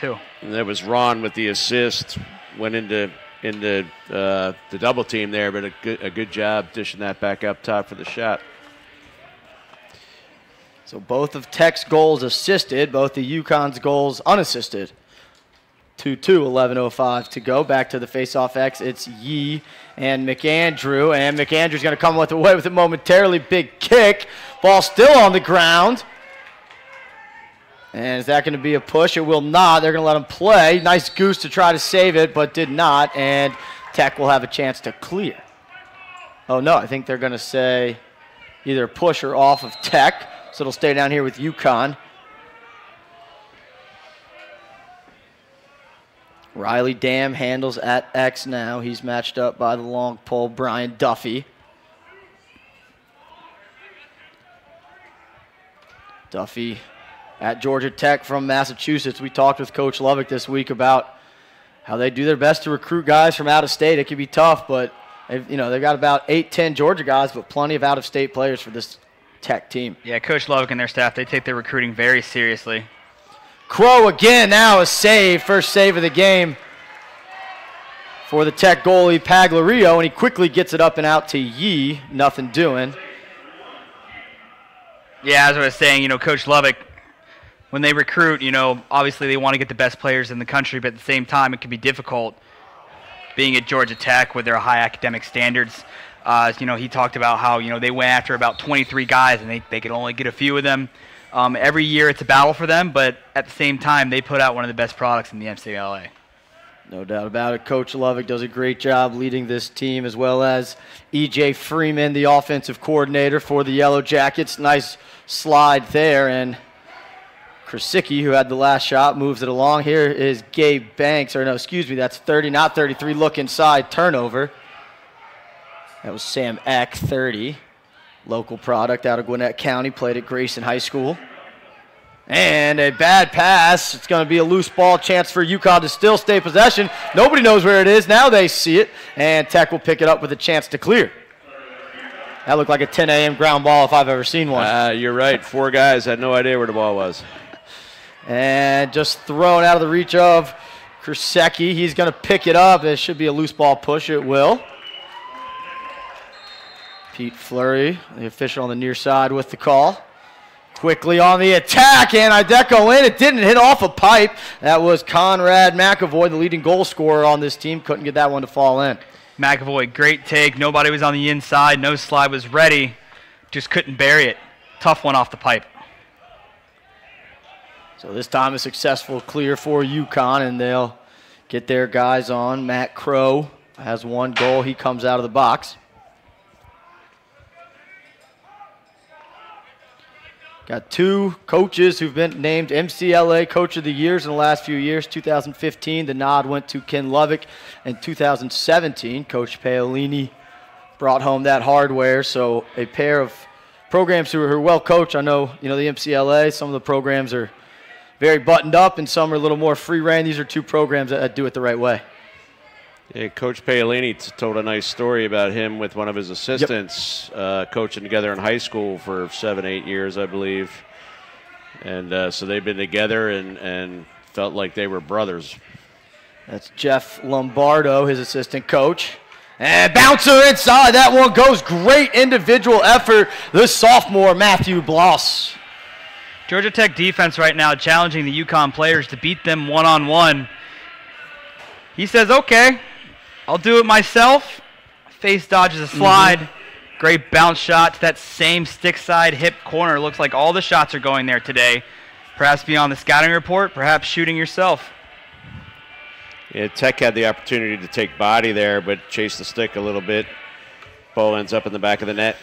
too. And that was Ron with the assist. Went into the double team there, but a good job dishing that back up top for the shot. So both of Tech's goals assisted, both the UConn's goals unassisted. 2-2, 11:05 to go. Back to the face-off X. It's Yee and McAndrew. And McAndrew's going to come away with it momentarily. Big kick. Ball still on the ground. And is that going to be a push? It will not. They're going to let him play. Nice goose to try to save it, but did not. And Tech will have a chance to clear. Oh, no. I think they're going to say either push or off of Tech. So it'll stay down here with UConn. Riley Dam handles at X now. He's matched up by the long pole, Brian Duffy. Duffy at Georgia Tech from Massachusetts. We talked with Coach Lovick this week about how they do their best to recruit guys from out of state. It can be tough, but they've got about 8-10 Georgia guys, but plenty of out-of-state players for this Tech team. Yeah, Coach Lovick and their staff, they take their recruiting very seriously. Crow again, now a save, first save of the game for the Tech goalie Paglario, and he quickly gets it up and out to Yee, nothing doing. Yeah, as I was saying, Coach Lovick, when they recruit, obviously they want to get the best players in the country, but at the same time it can be difficult being at Georgia Tech with their high academic standards. He talked about how, they went after about 23 guys and they could only get a few of them. Every year it's a battle for them, but at the same time, they put out one of the best products in the MCLA. No doubt about it. Coach Lovick does a great job leading this team, as well as E.J. Freeman, the offensive coordinator for the Yellow Jackets. Nice slide there, and Krasicki, who had the last shot, moves it along. Here is Gabe Banks, that's 30, not 33. Look inside, turnover. That was Sam Eck, 30. Local product out of Gwinnett County, played at Grayson High School. And a bad pass. It's going to be a loose ball, chance for UConn to still stay possession. Nobody knows where it is. Now they see it, and Tech will pick it up with a chance to clear. That looked like a 10 a.m. ground ball if I've ever seen one. You're right. 4 guys had no idea where the ball was. And just thrown out of the reach of Krasicki. He's going to pick it up. It should be a loose ball push. It will. Pete Fleury, the official on the near side with the call. Quickly on the attack, and Ideco in. It didn't hit off a pipe. That was Conrad McAvoy, the leading goal scorer on this team. Couldn't get that one to fall in. McAvoy, great take. Nobody was on the inside. No slide was ready. Just couldn't bury it. Tough one off the pipe. So this time a successful clear for UConn, and they'll get their guys on. Matt Crow has 1 goal. He comes out of the box. Got 2 coaches who've been named MCLA Coach of the Years in the last few years. 2015, the nod went to Ken Lovick. In 2017, Coach Paolini brought home that hardware. So a pair of programs who are well coached. I know, the MCLA, some of the programs are very buttoned up and some are a little more free reign. These are 2 programs that do it the right way. Yeah, Coach Paolini told a nice story about him with one of his assistants, coaching together in high school for 7-8 years, I believe. And so they've been together and felt like they were brothers. That's Jeff Lombardo, his assistant coach. And bouncer inside. That one goes. Great individual effort. The sophomore, Matthew Bloss. Georgia Tech defense right now challenging the UConn players to beat them one-on-one. He says, okay, I'll do it myself. Face dodges a slide. Great bounce shot to that same stick side hip corner. Looks like all the shots are going there today. Perhaps beyond the scouting report, perhaps shooting yourself. Yeah, Tech had the opportunity to take body there, but chased the stick a little bit. Ball ends up in the back of the net.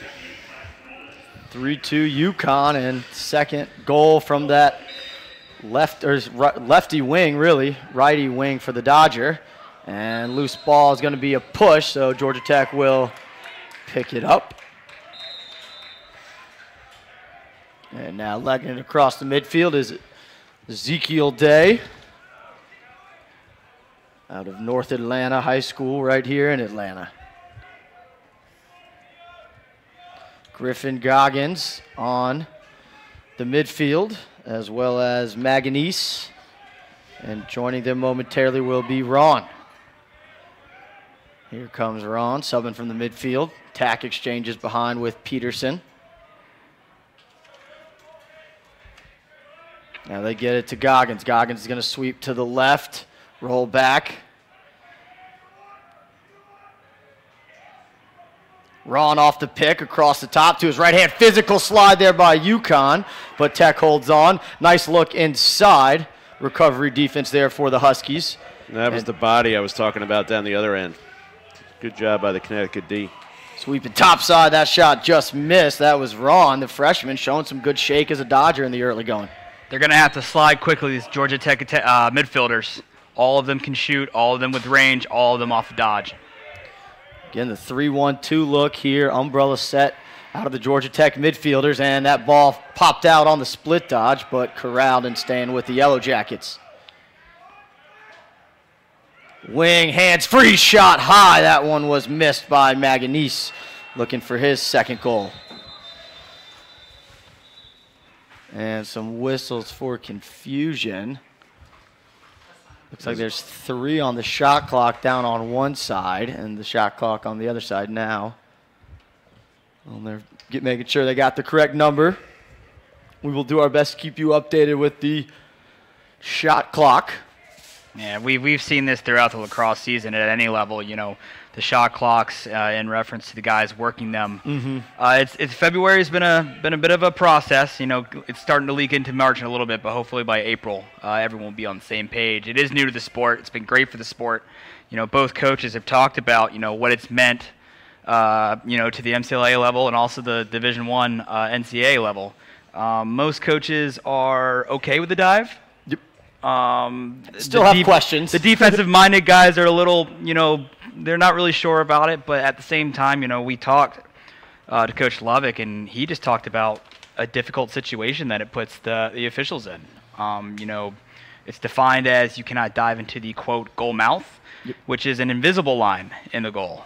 3-2 UConn, and second goal from that lefty wing, really, righty wing for the Dodger. And loose ball is going to be a push, so Georgia Tech will pick it up. And now legging it across the midfield is Ezekiel Day out of North Atlanta High School right here in Atlanta. Griffin Goggins on the midfield, as well as Maganese And joining them momentarily will be Ron. Here comes Ron, subbing from the midfield. Tack exchanges behind with Peterson. Now they get it to Goggins. Goggins is going to sweep to the left, roll back. Ron off the pick, across the top to his right hand. Physical slide there by UConn, but Tech holds on. Nice look inside. Recovery defense there for the Huskies. And that was the body I was talking about down the other end. Good job by the Connecticut D. Sweeping top side, that shot just missed. That was Ron, the freshman, showing some good shake as a Dodger in the early going. They're going to have to slide quickly, these Georgia Tech midfielders. All of them can shoot, all of them with range, all of them off the dodge. Again, the 3-1-2 look here. Umbrella set out of the Georgia Tech midfielders, and that ball popped out on the split dodge, but corralled and staying with the Yellow Jackets. Wing, hands free, shot high. That one was missed by Maganese, looking for his second goal. And some whistles for confusion. Looks like there's 3 on the shot clock down on one side and the shot clock on the other side now. Well, they're making sure they got the correct number. We will do our best to keep you updated with the shot clock. Yeah, we've seen this throughout the lacrosse season at any level. You know, the shot clocks in reference to the guys working them. It's February's been a bit of a process. You know, it's starting to leak into March a little bit, but hopefully by April, everyone will be on the same page. It is new to the sport. It's been great for the sport. You know, both coaches have talked about what it's meant. You know, to the MCLA level and also the Division I NCAA level. Most coaches are okay with the dive. Still have questions. The defensive-minded guys are a little, they're not really sure about it. But at the same time, we talked to Coach Lovick, and he just talked about a difficult situation that it puts the officials in. It's defined as you cannot dive into the, quote, goal mouth, which is an invisible line in the goal.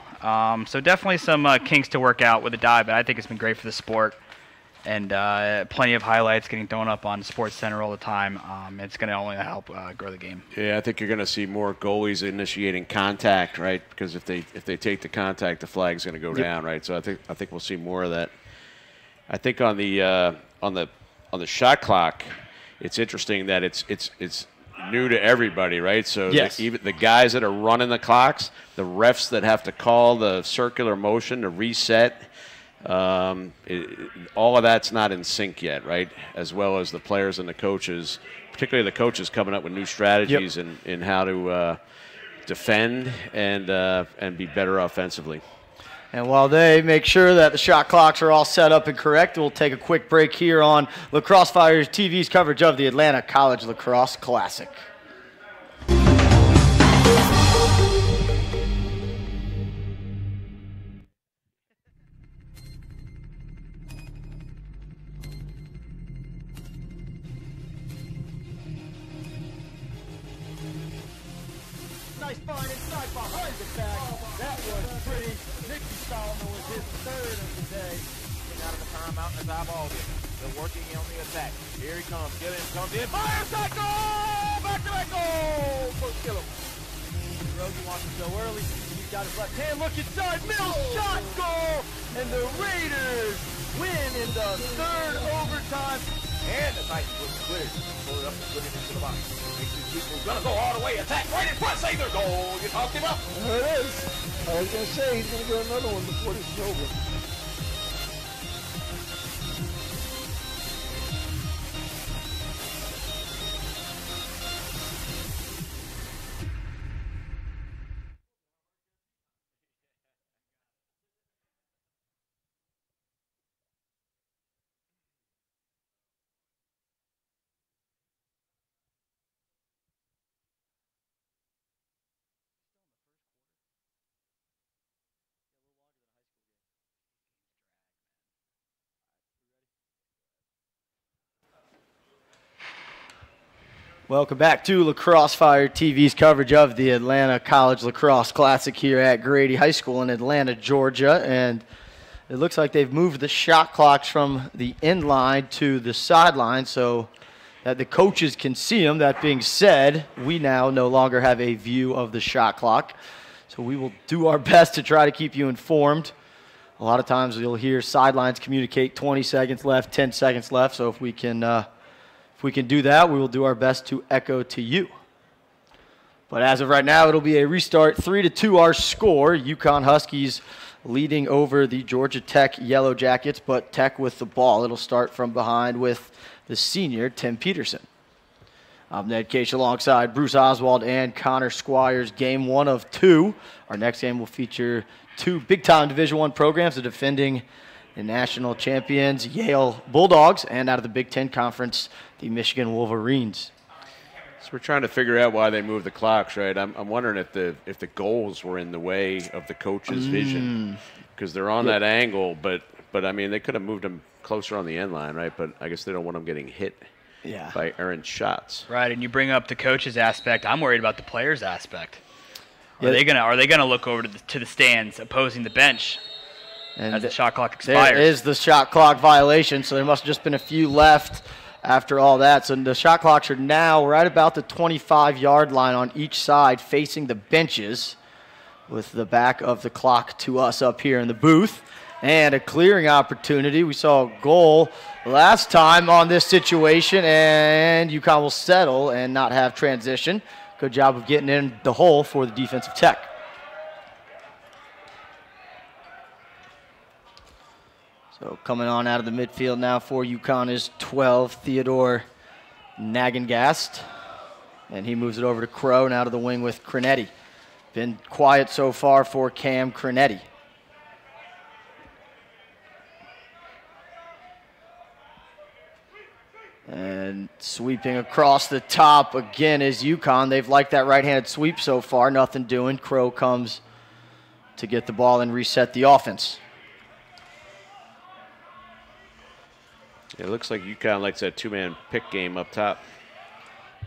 So definitely some kinks to work out with the dive, but I think it's been great for the sport. And plenty of highlights getting thrown up on SportsCenter all the time. It's going to only help grow the game. Yeah, I think you're going to see more goalies initiating contact, right? Because if they take the contact, the flag's going to go down, right? So I think we'll see more of that. I think on the shot clock, it's interesting that it's new to everybody, right? So even the guys that are running the clocks, the refs that have to call the circular motion to reset. All of that's not in sync yet, right? As well as the players and the coaches, particularly the coaches coming up with new strategies in how to defend and be better offensively. And while they make sure that the shot clocks are all set up and correct, we'll take a quick break here on Lacrosse Fire TV's coverage of the Atlanta College Lacrosse Classic. Nice find inside behind the back. That was pretty. Nicky Solomon was his third of the day. Getting out of the timeout and eyeballed it. They're working on the attack. Here he comes. Gilliam comes in. Fires that goal! Back-to-back goal! Coach Gilliam. Rosie wants to go early. He's got his left hand. Look inside. Mills shot goal! And the Raiders win in the third overtime. And the Titans was cleared. Pull it up and put it into the box. Makes these people gonna go all the way. Attack right in front. Save their goal. You talked him up. There it is. I was going to say he's going to get another one before this is over. Welcome back to Lacrosse Fire TV's coverage of the Atlanta College Lacrosse Classic here at Grady High School in Atlanta, Georgia. And it looks like they've moved the shot clocks from the end line to the sideline. So that the coaches can see them. That being said, we now no longer have a view of the shot clock. So we will do our best to try to keep you informed. A lot of times you'll hear sidelines communicate 20 seconds left, 10 seconds left. So if we can do that, we will do our best to echo to you. But as of right now, it'll be a restart, 3-2 our score. UConn Huskies leading over the Georgia Tech Yellow Jackets, but Tech with the ball. It'll start from behind with the senior, Tim Peterson. I'm Ned Case alongside Bruce Oswald and Connor Squires. Game 1 of 2. Our next game will feature 2 big-time Division I programs, the defending national champions, Yale Bulldogs, and out of the Big Ten Conference, the Michigan Wolverines. So we're trying to figure out why they moved the clocks, right? I'm wondering if the goals were in the way of the coach's vision, because they're on that angle. But I mean, they could have moved them closer on the end line, right? But I guess they don't want them getting hit by errant shots. Right, and you bring up the coach's aspect. I'm worried about the player's aspect. Are they gonna look over to the stands opposing the bench as the shot clock expires? There is the shot clock violation, so there must have just been a few left after all that. So the shot clocks are now right about the 25-yard line on each side facing the benches, with the back of the clock to us up here in the booth. And a clearing opportunity. We saw a goal last time on this situation, and UConn will settle and not have transition. Good job of getting in the hole for the defensive Tech. So coming on out of the midfield now for UConn is 12, Theodore Nagengast. And he moves it over to Crow and out of the wing with Crinetti. Been quiet so far for Cam Crinetti. And sweeping across the top again is UConn. They've liked that right-handed sweep so far. Nothing doing. Crow comes to get the ball and reset the offense. It looks like UConn likes that two-man pick game up top.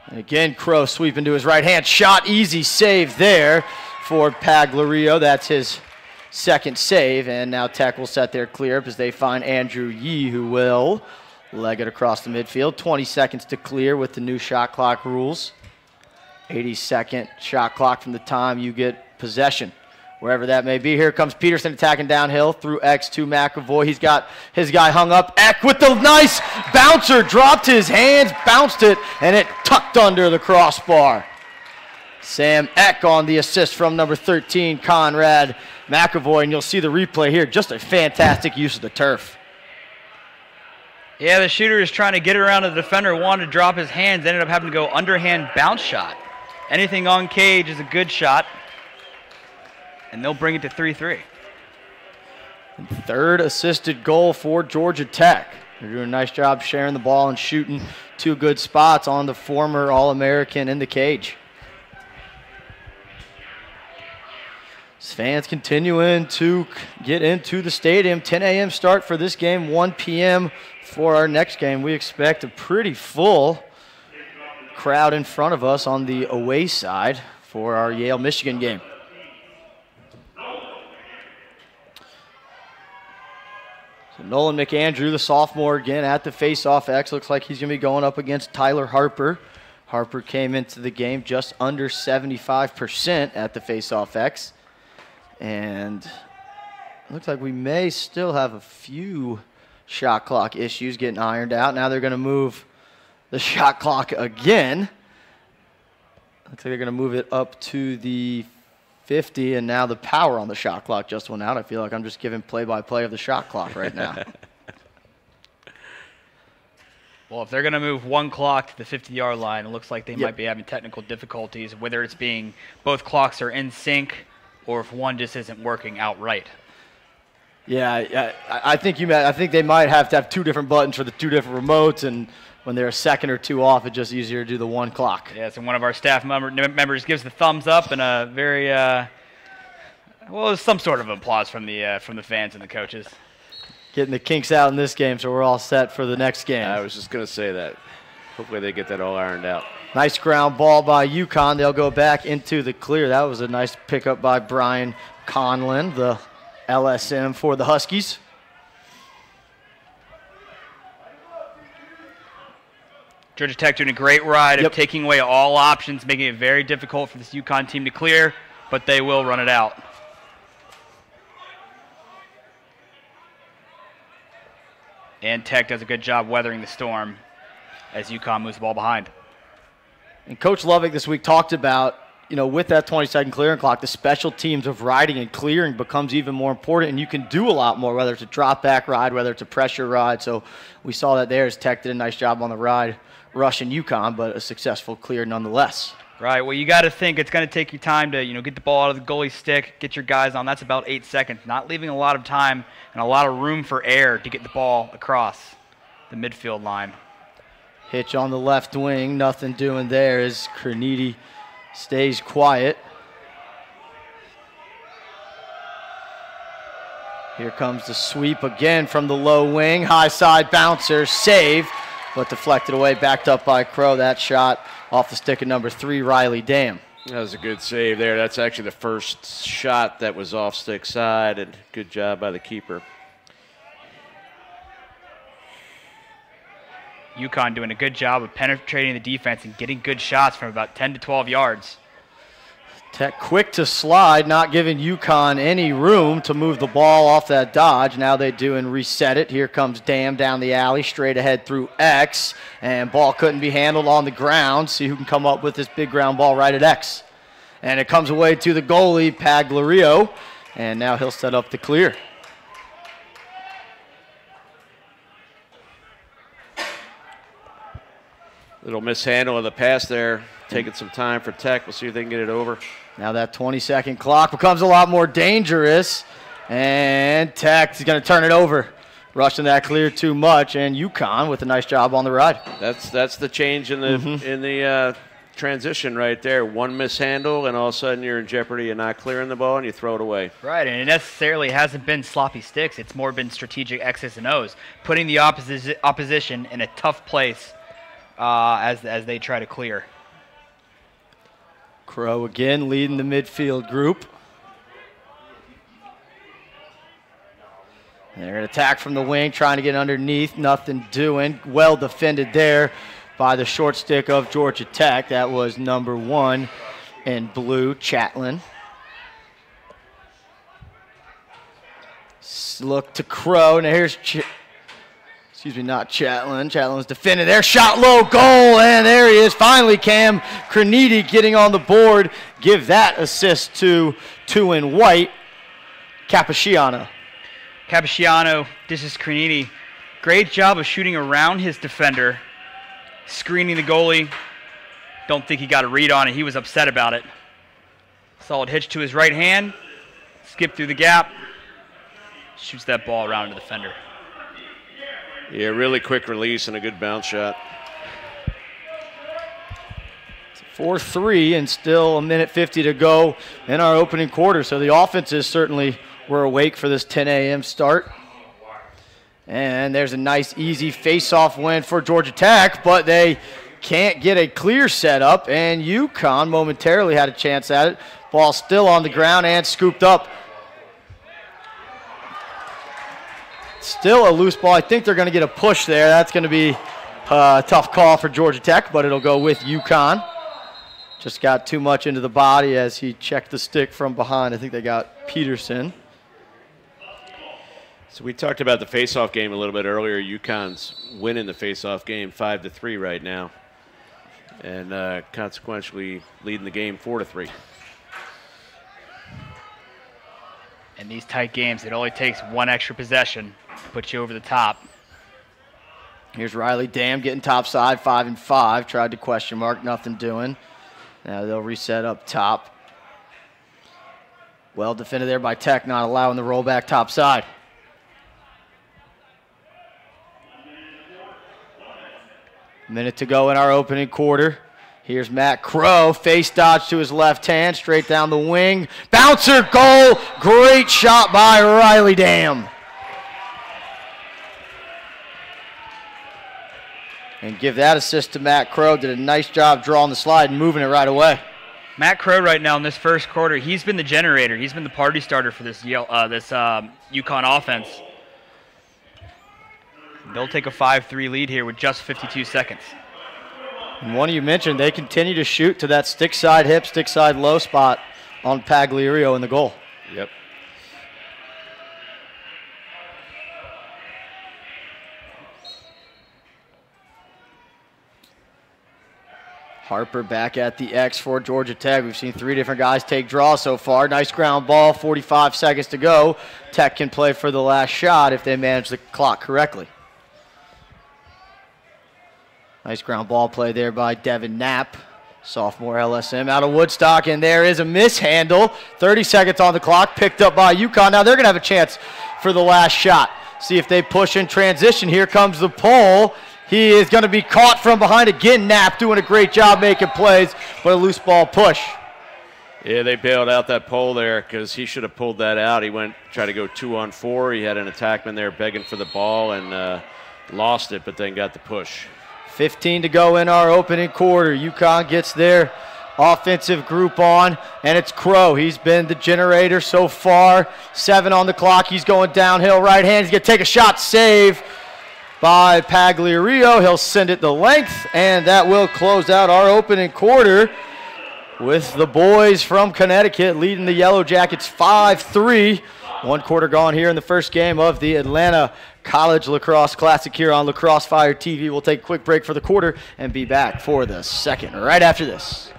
And again, Crow sweeping to his right hand. Shot, easy save there for Paglario. That's his second save. And now Tech will set their clear up as they find Andrew Yee, who will leg it across the midfield. 20 seconds to clear with the new shot clock rules. 80-second shot clock from the time you get possession, wherever that may be. Here comes Peterson attacking downhill through X to McAvoy. He's got his guy hung up. Eck with the nice bouncer, dropped his hands, bounced it, and it tucked under the crossbar. Sam Eck on the assist from number 13, Conrad McAvoy, and you'll see the replay here. Just a fantastic use of the turf. Yeah, the shooter is trying to get it around the defender, wanted to drop his hands, ended up having to go underhand bounce shot. Anything on cage is a good shot, and they'll bring it to 3-3. Third assisted goal for Georgia Tech. They're doing a nice job sharing the ball and shooting 2 good spots on the former All-American in the cage. Fans continuing to get into the stadium. 10 a.m. start for this game, 1 p.m. for our next game. We expect a pretty full crowd in front of us on the away side for our Yale-Michigan game. So Nolan McAndrew, the sophomore, again at the face-off X. Looks like he's going to be going up against Tyler Harper. Harper came into the game just under 75% at the face-off X. And it looks like we may still have a few shot clock issues getting ironed out. Now they're going to move the shot clock again. Looks like they're going to move it up to the 50, and now the power on the shot clock just went out. I feel like I'm just giving play-by-play of the shot clock right now. Well, if they're going to move one clock to the 50-yard line, it looks like they might be having technical difficulties, whether it's being both clocks are in sync or if one just isn't working outright. Yeah, I think they might have to have 2 different buttons for the 2 different remotes, and when they're a second or 2 off, it's just easier to do the 1 clock. Yes, and one of our staff members gives the thumbs up and a very well, some sort of applause from the fans and the coaches. Getting the kinks out in this game, so we're all set for the next game. I was just going to say that. Hopefully they get that all ironed out. Nice ground ball by UConn. They'll go back into the clear. That was a nice pickup by Brian Conlin, the LSM for the Huskies. Georgia Tech doing a great ride of taking away all options, making it very difficult for this UConn team to clear, but they will run it out. And Tech does a good job weathering the storm as UConn moves the ball behind. And Coach Lovick this week talked about, with that 20-second clearing clock, the special teams of riding and clearing becomes even more important, and you can do a lot more, whether it's a drop-back ride, whether it's a pressure ride. So we saw that there as Tech did a nice job on the ride, rushing UConn, but a successful clear nonetheless. Right. Well, you got to think it's going to take you time to, get the ball out of the goalie stick, get your guys on. That's about 8 seconds, not leaving a lot of time and a lot of room for air to get the ball across the midfield line. Hitch on the left wing, nothing doing there as Cerniti stays quiet. Here comes the sweep again from the low wing. High side bouncer, save, but deflected away, backed up by Crow. That shot off the stick of number 3, Riley Dam. That was a good save there. That's actually the first shot that was off stick side, and good job by the keeper. UConn doing a good job of penetrating the defense and getting good shots from about 10 to 12 yards. Tech quick to slide, not giving UConn any room to move the ball off that dodge. Now they do and reset it. Here comes Dam down the alley, straight ahead through X, and ball couldn't be handled on the ground. See who can come up with this big ground ball right at X. And it comes away to the goalie, Paglario, and now he'll set up the clear. Little mishandle of the pass there, taking some time for Tech. We'll see if they can get it over. Now that 20-second clock becomes a lot more dangerous, and Tech is going to turn it over. Rushing that clear too much, and UConn with a nice job on the ride. That's the change in the transition right there. One mishandle, and all of a sudden you're in jeopardy of not clearing the ball, and you throw it away. Right, and it necessarily hasn't been sloppy sticks. It's more been strategic X's and O's, putting the opposition in a tough place as they try to clear. Crow again leading the midfield group. They're going to attack from the wing, trying to get underneath. Nothing doing. Well defended there by the short stick of Georgia Tech. That was number 1 in blue, Chatlin. Look to Crow. Now here's not Chatlin. Chatlin's defended there. Shot low, goal, and there he is. Finally, Cam Cerniti getting on the board. Give that assist to 2 in white, Cappucciano. Cappucciano dishes Cerniti. Great job of shooting around his defender, screening the goalie. Don't think he got a read on it. He was upset about it. Solid hitch to his right hand. Skip through the gap. Shoots that ball around the defender. Yeah, really quick release and a good bounce shot. 4-3 and still 1:50 to go in our opening quarter. So the offenses certainly were awake for this 10 a.m. start. And there's a nice, easy face-off win for Georgia Tech, but they can't get a clear setup, and UConn momentarily had a chance at it. Ball still on the ground and scooped up. Still a loose ball. I think they're going to get a push there. That's going to be a tough call for Georgia Tech, but it'll go with UConn. Just got too much into the body as he checked the stick from behind. I think they got Peterson. So we talked about the face-off game a little bit earlier. UConn's winning the face-off game 5-3 right now, and consequently leading the game 4-3. In these tight games, it only takes one extra possession to put you over the top. Here's Riley Dam getting topside, 5-5. Tried to question mark, nothing doing. Now they'll reset up top. Well defended there by Tech, not allowing the rollback topside. Minute to go in our opening quarter. Here's Matt Crow, face dodge to his left hand, straight down the wing. Bouncer, goal, great shot by Riley Dam. And give that assist to Matt Crow, did a nice job drawing the slide and moving it right away. Matt Crow right now in this first quarter, he's been the generator. He's been the party starter for this UConn offense. They'll take a 5-3 lead here with just 52 seconds. And one you mentioned, they continue to shoot to that stick side hip, stick side low spot on Pagliario in the goal. Yep. Harper back at the X for Georgia Tech. We've seen 3 different guys take draws so far. Nice ground ball, 45 seconds to go. Tech can play for the last shot if they manage the clock correctly. Nice ground ball play there by Devin Knapp, sophomore LSM out of Woodstock, and there is a mishandle. 30 seconds on the clock, picked up by UConn. Now they're going to have a chance for the last shot. See if they push in transition. Here comes the pole. He is going to be caught from behind again. Knapp doing a great job making plays, but a loose ball push. Yeah, they bailed out that pole there because he should have pulled that out. He went try to go 2-on-4. He had an attackman there begging for the ball and lost it, but then got the push. 15 to go in our opening quarter. UConn gets their offensive group on, and it's Crow. He's been the generator so far. 7 on the clock. He's going downhill right hand. He's going to take a shot, save by Pagliario. He'll send it the length, and that will close out our opening quarter with the boys from Connecticut leading the Yellow Jackets 5-3. 1 quarter gone here in the first game of the Atlanta College Lacrosse Classic here on Lacrosse Fire TV. We'll take a quick break for the quarter and be back for the second right after this.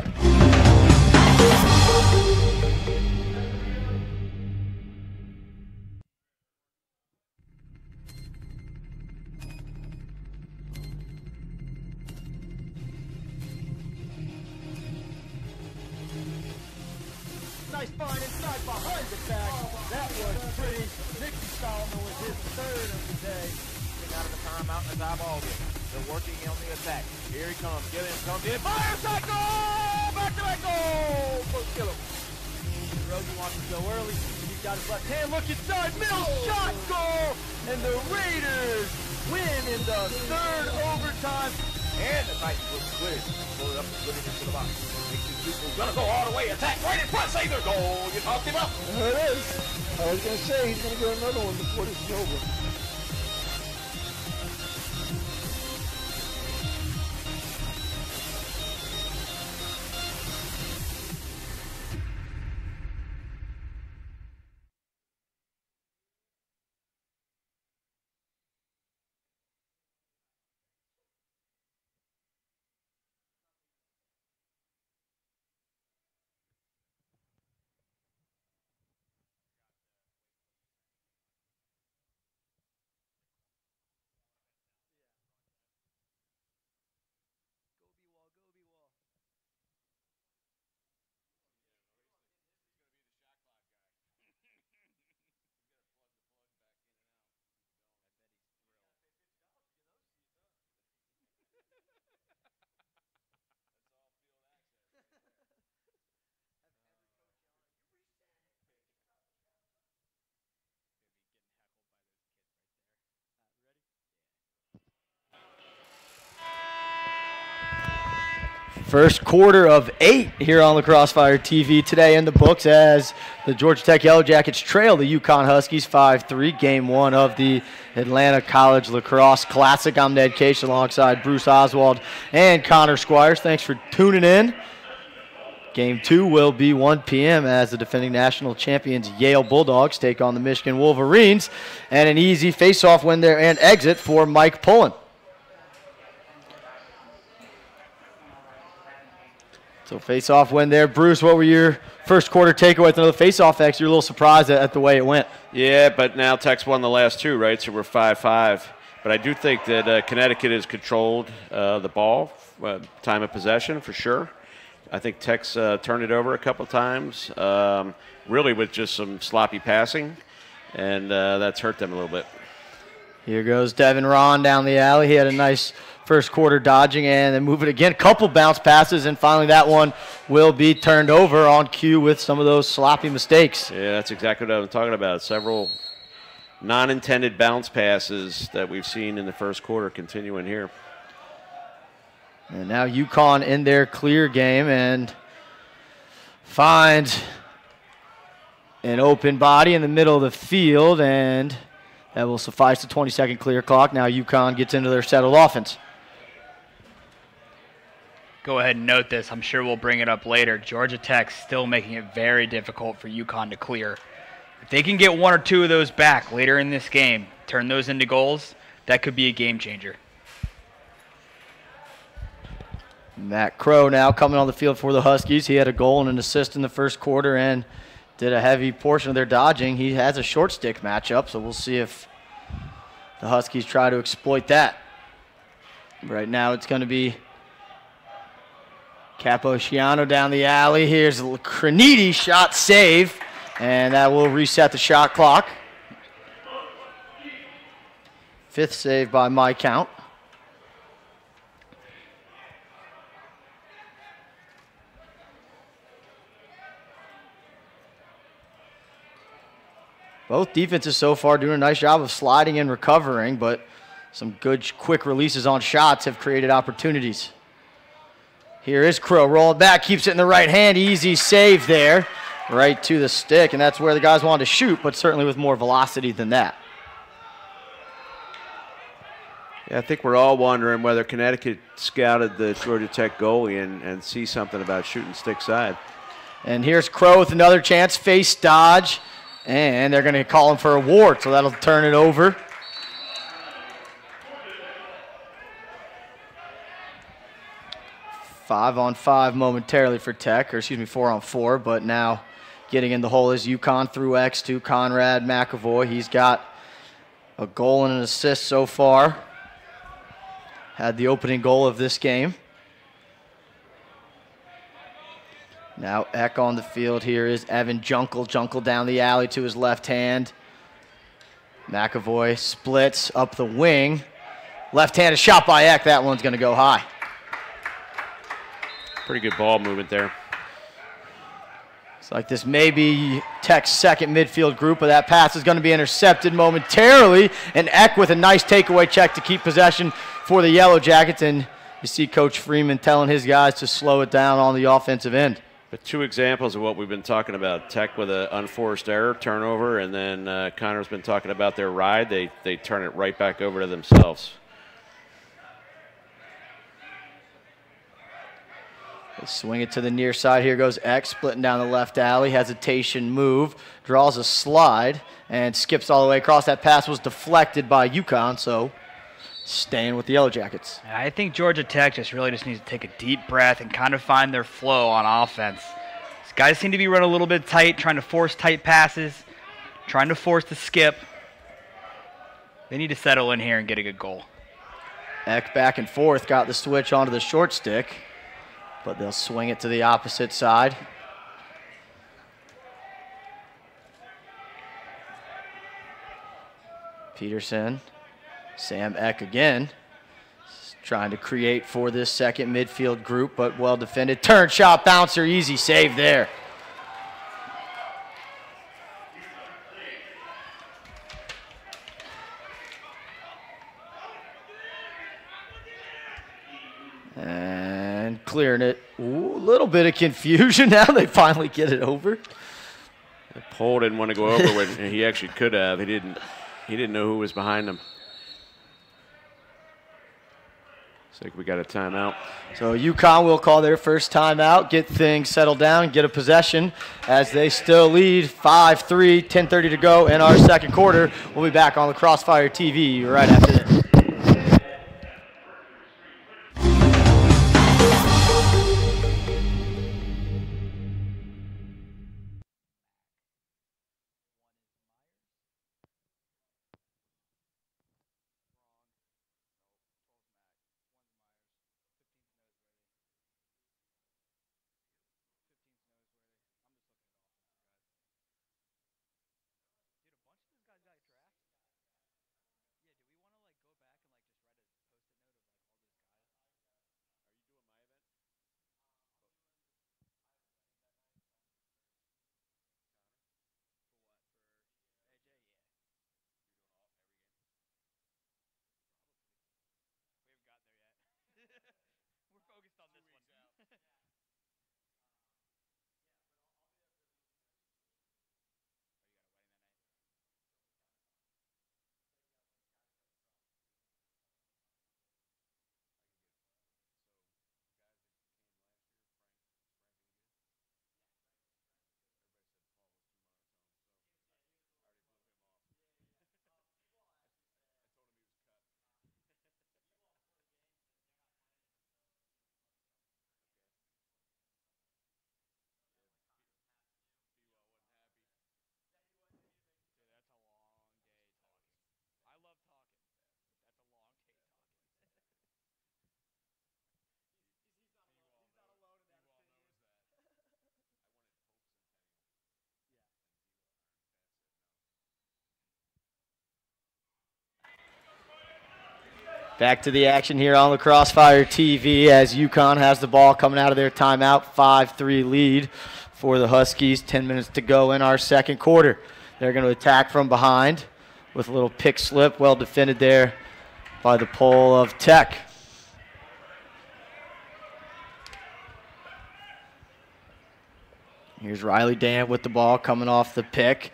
Nice find inside behind the back. That was pretty. Nicky Solomon with his 3rd of the day. Out of the timeout and eyeballed it. They're working on the attack. Here he comes. Get in, comes in. Fires that goal! Back-to-back goal! Coach kill him. Rosie wants to go early. He's got his left hand. Look inside. Middle shot goal. And the Raiders win in the 3rd overtime. And the Titans look clear. Pull it up and put it into the box. Makes these people gonna go all the way. Attack right in front. Save their goal. You talked him up. There it is. I was going to say he's going to get another one before this is over. First quarter of 8 here on Lacrosse Fire TV today in the books as the Georgia Tech Yellow Jackets trail the UConn Huskies 5-3. Game 1 of the Atlanta College Lacrosse Classic. I'm Ned Case alongside Bruce Oswald and Connor Squires. Thanks for tuning in. Game 2 will be 1 p.m. as the defending national champions Yale Bulldogs take on the Michigan Wolverines. And an easy face-off win there and exit for Mike Pullen. So face-off win there. Bruce, what were your first quarter takeaway with another face-off X? You're a little surprised at the way it went. Yeah, but now Tech's won the last 2, right? So we're 5-5. But I do think that Connecticut has controlled the ball, time of possession for sure. I think Tech's turned it over a couple times, really with just some sloppy passing, and that's hurt them a little bit. Here goes Devin Ron down the alley. He had a nice first quarter dodging and then moving again. Couple bounce passes, and finally that one will be turned over on cue with some of those sloppy mistakes. Yeah, that's exactly what I'm talking about. Several non-intended bounce passes that we've seen in the first quarter continuing here. And now UConn in their clear game and finds an open body in the middle of the field, and that will suffice the 20-second clear clock. Now UConn gets into their settled offense. go ahead and note this. I'm sure we'll bring it up later. Georgia Tech's still making it very difficult for UConn to clear. If they can get one or two of those back later in this game, turn those into goals, that could be a game changer. Matt Crow now coming on the field for the Huskies. He had a goal and an assist in the first quarter and did a heavy portion of their dodging. He has a short stick matchup, so we'll see if the Huskies try to exploit that. Right now it's going to be Caposciano down the alley. Here's Craniti, shot save, and that will reset the shot clock. 5th save by my count. Both defenses so far doing a nice job of sliding and recovering, but some good quick releases on shots have created opportunities. Here is Crow rolling back, keeps it in the right hand. Easy save there, right to the stick, and that's where the guys wanted to shoot, but certainly with more velocity than that. Yeah, I think we're all wondering whether Connecticut scouted the Georgia Tech goalie and see something about shooting stick side. And here's Crow with another chance, face dodge, and they're going to call him for a ward, so that'll turn it over. Five on five momentarily for Tech, or excuse me, 4 on 4, but now getting in the hole is UConn through X to Conrad McAvoy. He's got a goal and an assist so far. Had the opening goal of this game. Now Eck on the field. Here is Evan Junkel. Junkel down the alley to his left hand. McAvoy splits up the wing. Left-handed shot by Eck. That one's going to go high. Pretty good ball movement there. It's like this may be Tech's second midfield group, but that pass is going to be intercepted momentarily. And Eck with a nice takeaway check to keep possession for the Yellow Jackets. And you see Coach Freeman telling his guys to slow it down on the offensive end. But 2 examples of what we've been talking about. Tech with an unforced error, turnover, and then Connor's been talking about their ride. They turn it right back over to themselves. They swing it to the near side. Here goes X, splitting down the left alley. Hesitation move, draws a slide, and skips all the way across. That pass was deflected by UConn, so staying with the Yellow Jackets. I think Georgia Tech just needs to take a deep breath and kind of find their flow on offense. These guys seem to be running a little bit tight, trying to force tight passes, trying to force the skip. They need to settle in here and get a good goal. Eck back and forth, got the switch onto the short stick, but they'll swing it to the opposite side. Peterson, Sam Eck again, trying to create for this second midfield group, but well defended. Turn shot, bouncer, easy save there. And clearing it. Ooh, a little bit of confusion now. They finally get it over. Pole didn't want to go over when he actually could have. He didn't know who was behind him. Looks like we got a timeout. So UConn will call their first timeout, get things settled down, get a possession as they still lead 5-3, 10:30 to go in our second quarter. We'll be back on the Crossfire TV right after this. Back to the action here on Lacrosse Fire TV as UConn has the ball coming out of their timeout. 5-3 lead for the Huskies. 10 minutes to go in our second quarter. They're going to attack from behind with a little pick slip. Well defended there by the pole of Tech. Here's Riley Dant with the ball coming off the pick.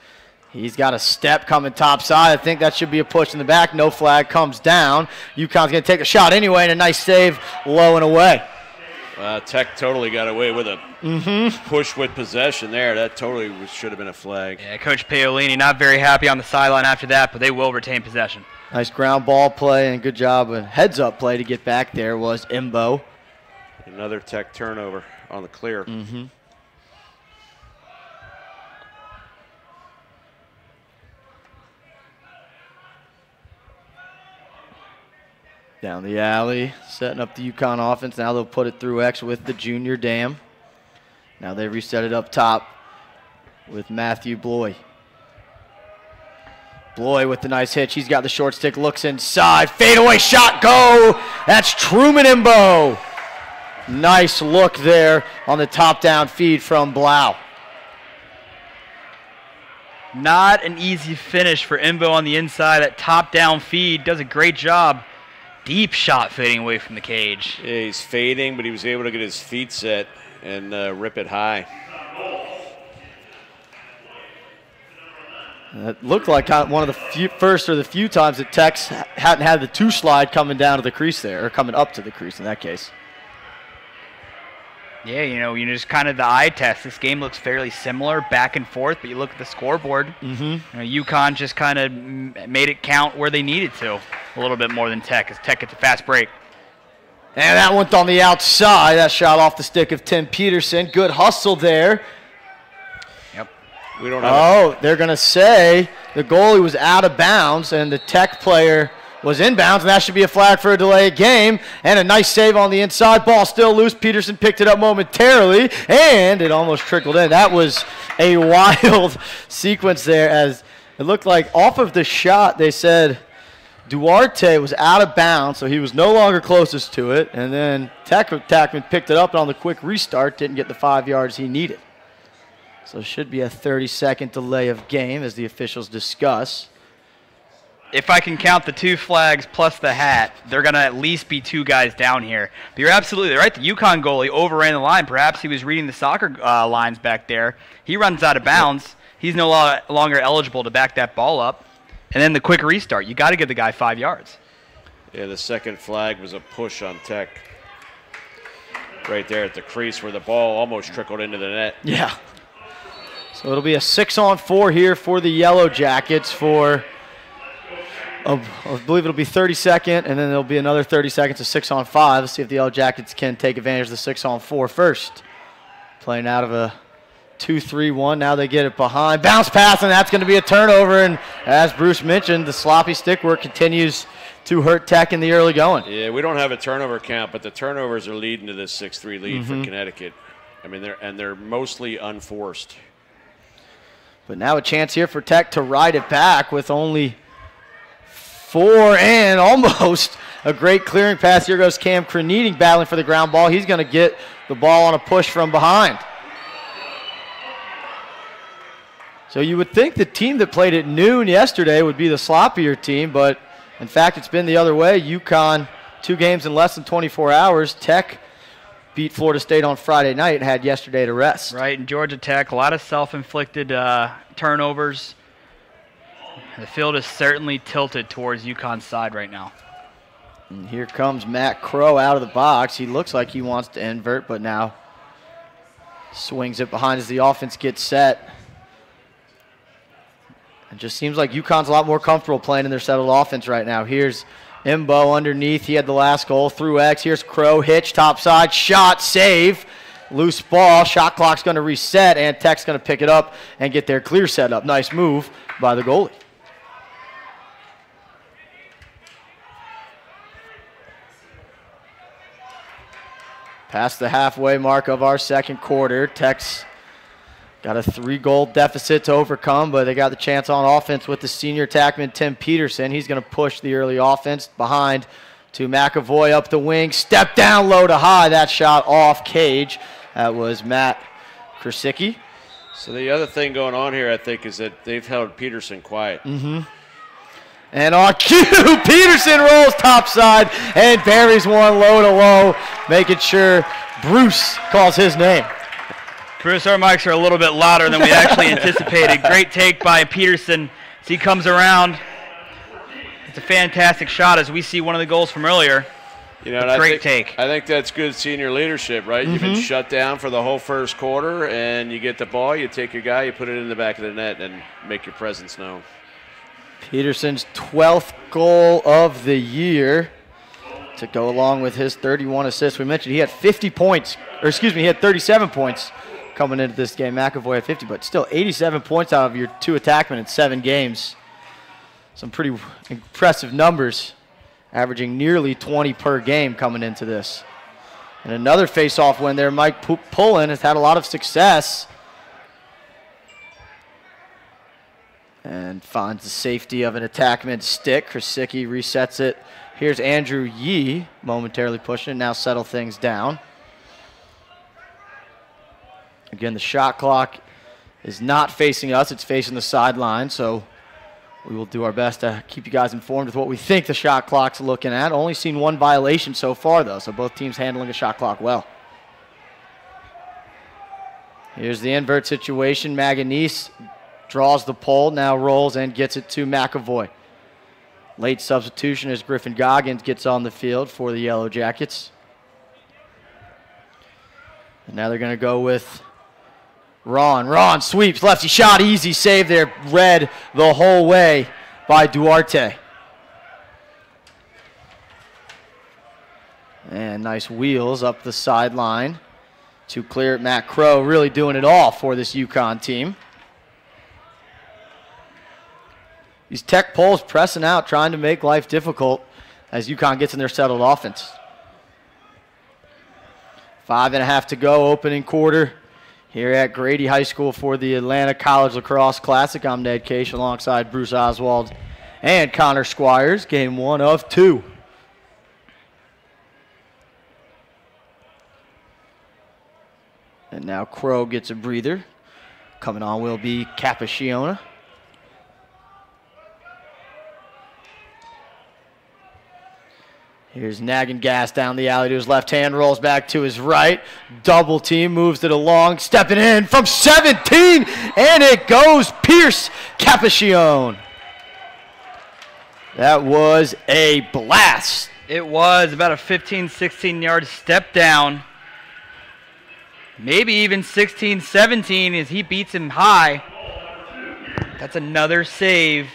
He's got a step coming top side. I think that should be a push in the back. No flag comes down. UConn's going to take a shot anyway, and a nice save low and away. Tech totally got away with a push with possession there. That totally should have been a flag. Yeah, Coach Paolini not very happy on the sideline after that, but they will retain possession. Nice ground ball play and good job. A heads-up play to get back there was Imbo. Another Tech turnover on the clear. Down the alley, setting up the UConn offense. Now they'll put it through X with the junior Dam. Now they reset it up top with Matthew Bloy. Bloy with the nice hitch. He's got the short stick, looks inside. Fadeaway shot, go! That's Truman Imbo. Nice look there on the top-down feed from Blau. Not an easy finish for Imbo on the inside. That top-down feed does a great job. Deep shot fading away from the cage. Yeah, he's fading, but he was able to get his feet set and rip it high. It looked like one of the few times that Tex hadn't had the two slide coming down to the crease there, or coming up to the crease in that case. Yeah, just kind of the eye test. This game looks fairly similar, back and forth, but you look at the scoreboard. UConn just kind of made it count where they needed to a little bit more than Tech, as Tech gets a fast break. And that went on the outside. That shot off the stick of Tim Peterson. Good hustle there. Yep. We don't have they're going to say the goalie was out of bounds and the Tech player was inbounds, and that should be a flag for a delay of game. And a nice save on the inside. Ball still loose. Peterson picked it up momentarily, and it almost trickled in. That was a wild sequence there, as it looked like off of the shot, they said Duarte was out of bounds, so he was no longer closest to it. And then Tackman picked it up, and on the quick restart, didn't get the 5 yards he needed. So it should be a 30-second delay of game, as the officials discuss. If I can count the 2 flags plus the hat, they're going to at least be 2 guys down here. But you're absolutely right. The UConn goalie overran the line. Perhaps he was reading the soccer lines back there. He runs out of bounds. He's no longer eligible to back that ball up. And then the quick restart. You got to give the guy 5 yards. Yeah, the second flag was a push on Tech. Right there at the crease where the ball almost trickled into the net. Yeah. So it'll be a 6-on-4 here for the Yellow Jackets for, I believe it'll be 30-second, and then there'll be another 30 seconds of 6-on-5. Let's see if the Yellow Jackets can take advantage of the 6-on-4 first. Playing out of a 2-3-1. Now they get it behind. Bounce pass, and that's going to be a turnover. And as Bruce mentioned, the sloppy stick work continues to hurt Tech in the early going. Yeah, we don't have a turnover count, but the turnovers are leading to this 6-3 lead for Connecticut. I mean, they're mostly unforced. But now a chance here for Tech to ride it back with only 4 and almost a great clearing pass. Here goes Cam Kreneading battling for the ground ball. He's going to get the ball on a push from behind. So you would think the team that played at noon yesterday would be the sloppier team, but in fact it's been the other way. UConn, 2 games in less than 24 hours. Tech beat Florida State on Friday night and had yesterday to rest. Right, and Georgia Tech, a lot of self-inflicted turnovers. The field is certainly tilted towards UConn's side right now. And here comes Matt Crow out of the box. He looks like he wants to invert, but now swings it behind as the offense gets set. It just seems like UConn's a lot more comfortable playing in their settled offense right now. Here's Imbo underneath. He had the last goal through X. Here's Crow, hitch, topside, shot, save. Loose ball. Shot clock's going to reset, and Tech's going to pick it up and get their clear set up. Nice move by the goalie. Past the halfway mark of our second quarter. Tech's got a 3-goal deficit to overcome, but they got the chance on offense with the senior attackman, Tim Peterson. He's going to push the early offense behind to McAvoy up the wing. Step down low to high. That shot off cage. That was Matt Krasicki. So the other thing going on here, I think, is that they've held Peterson quiet. And on cue, Peterson rolls topside and buries one low to low, making sure Bruce calls his name. Bruce, our mics are a little bit louder than we actually anticipated. Great take by Peterson as he comes around. It's a fantastic shot as we see one of the goals from earlier. You know, and Great take. I think that's good senior leadership, right? You've been shut down for the whole first quarter, and you get the ball, you take your guy, you put it in the back of the net, and make your presence known. Peterson's 12th goal of the year to go along with his 31 assists. We mentioned he had 50 points, or excuse me, he had 37 points coming into this game. McAvoy had 50, but still 87 points out of your 2 attackmen in 7 games. Some pretty impressive numbers, averaging nearly 20 per game coming into this. And another face-off win there. Mike Pullen has had a lot of success. And finds the safety of an attackman stick. Krasicki resets it. Here's Andrew Yee momentarily pushing it. Now settle things down. Again, the shot clock is not facing us. It's facing the sideline. So we will do our best to keep you guys informed with what we think the shot clock's looking at. Only seen 1 violation so far, though. So both teams handling the shot clock well. Here's the invert situation. Maganese draws the pole, now rolls and gets it to McAvoy. Late substitution as Griffin Goggins gets on the field for the Yellow Jackets. And now they're going to go with Ron. Ron sweeps, lefty shot, easy save there, read the whole way by Duarte. And nice wheels up the sideline to clear it. Matt Crow really doing it all for this UConn team. These Tech poles pressing out, trying to make life difficult as UConn gets in their settled offense. 5.5 to go, opening quarter here at Grady High School for the Atlanta College Lacrosse Classic. I'm Ned Case alongside Bruce Oswald and Connor Squires. Game 1 of 2. And now Crow gets a breather. Coming on will be Capacchione. Here's Nagengas down the alley to his left hand, rolls back to his right. Double team, moves it along, stepping in from 17, and it goes Pierce Capacchione. That was a blast. It was about a 15, 16-yard step down. Maybe even 16, 17 as he beats him high. That's another save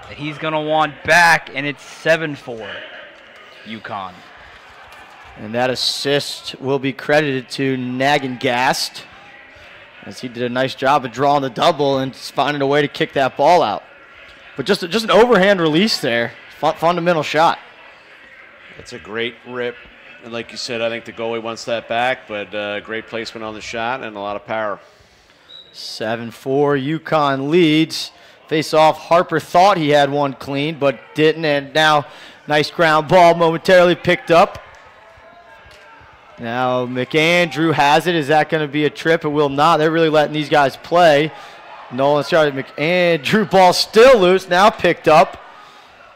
that he's going to want back, and it's 7-4. UConn. And that assist will be credited to Nagengast as he did a nice job of drawing the double and finding a way to kick that ball out. But just an overhand release there. Fundamental shot. It's a great rip. And like you said, I think the goalie wants that back, but great placement on the shot and a lot of power. 7-4, UConn leads. Face off, Harper thought he had one clean, but didn't, and now nice ground ball momentarily picked up. Now McAndrew has it. Is that going to be a trip? It will not. They're really letting these guys play. Nolan started. McAndrew ball still loose. Now picked up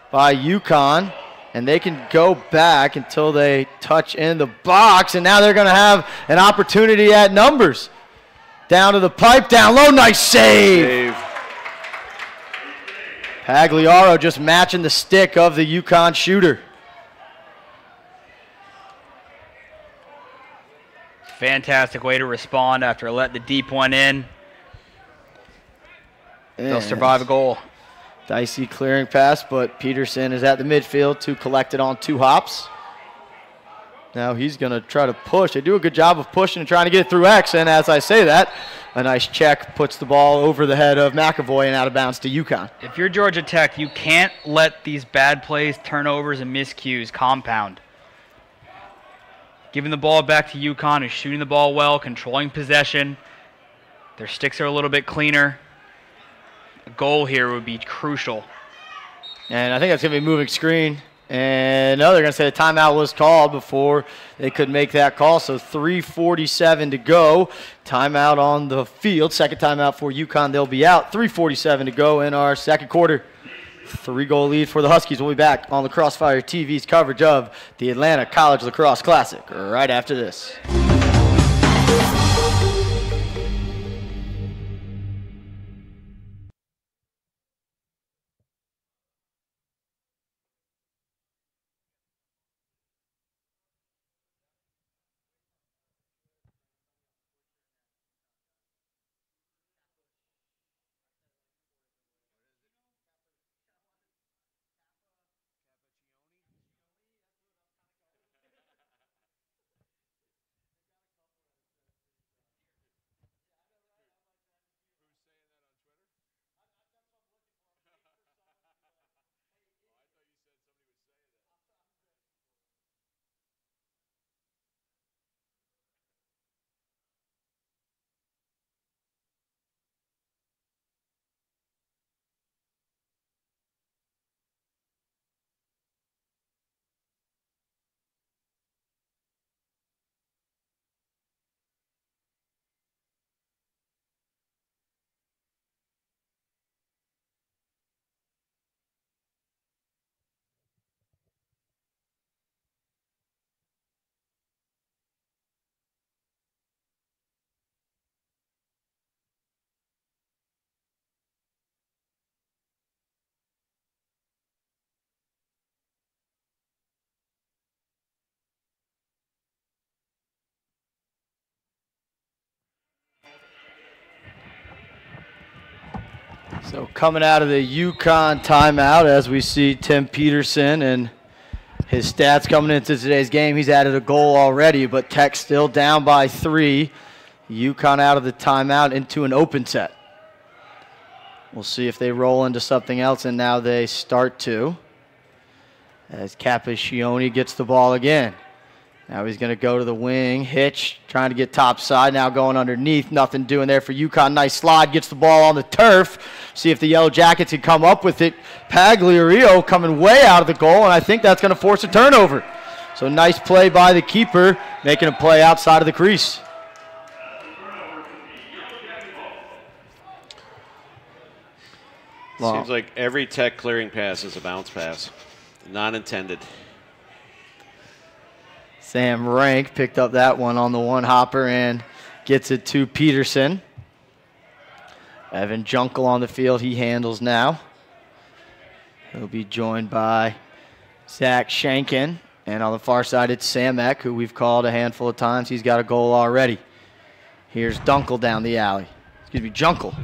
by UConn. And they can go back until they touch in the box. And now they're going to have an opportunity at numbers. Down to the pipe, down low. Nice save. Pagliaro just matching the stick of the UConn shooter. Fantastic way to respond after letting the deep one in. They'll survive a goal. Dicey clearing pass, but Peterson is at the midfield to collect it on 2 hops. Now he's going to try to push. They do a good job of pushing and trying to get it through X, and as I say that, a nice check puts the ball over the head of McAvoy and out of bounds to UConn. If you're Georgia Tech, you can't let these bad plays, turnovers, and miscues compound. Giving the ball back to UConn, who's shooting the ball well, controlling possession. Their sticks are a little bit cleaner. A goal here would be crucial. And I think that's going to be a moving screen. And no, they're going to say a timeout was called before they could make that call. So 3:47 to go. Timeout on the field. Second timeout for UConn. They'll be out. 3:47 to go in our second quarter. 3-goal lead for the Huskies. We'll be back on Lacrosse Fire TV's coverage of the Atlanta College Lacrosse Classic right after this. So coming out of the UConn timeout, as we see Tim Peterson and his stats coming into today's game, he's added a goal already, but Tech still down by 3. UConn out of the timeout into an open set. We'll see if they roll into something else, and now they start to. As Capacchione gets the ball again. Now he's going to go to the wing, hitch, trying to get top side, now going underneath, nothing doing there for UConn. Nice slide, gets the ball on the turf. See if the Yellow Jackets can come up with it. Pagliario coming way out of the goal, and I think that's going to force a turnover. So nice play by the keeper, making a play outside of the crease. Seems like every Tech clearing pass is a bounce pass, not intended. Sam Rank picked up that one on the one hopper and gets it to Peterson. Evan Junkel on the field, he handles now. He'll be joined by Zach Shankin. And on the far side, it's Sam Eck, who we've called a handful of times. He's got a goal already. Here's Dunkel down the alley. Excuse me, Junkel.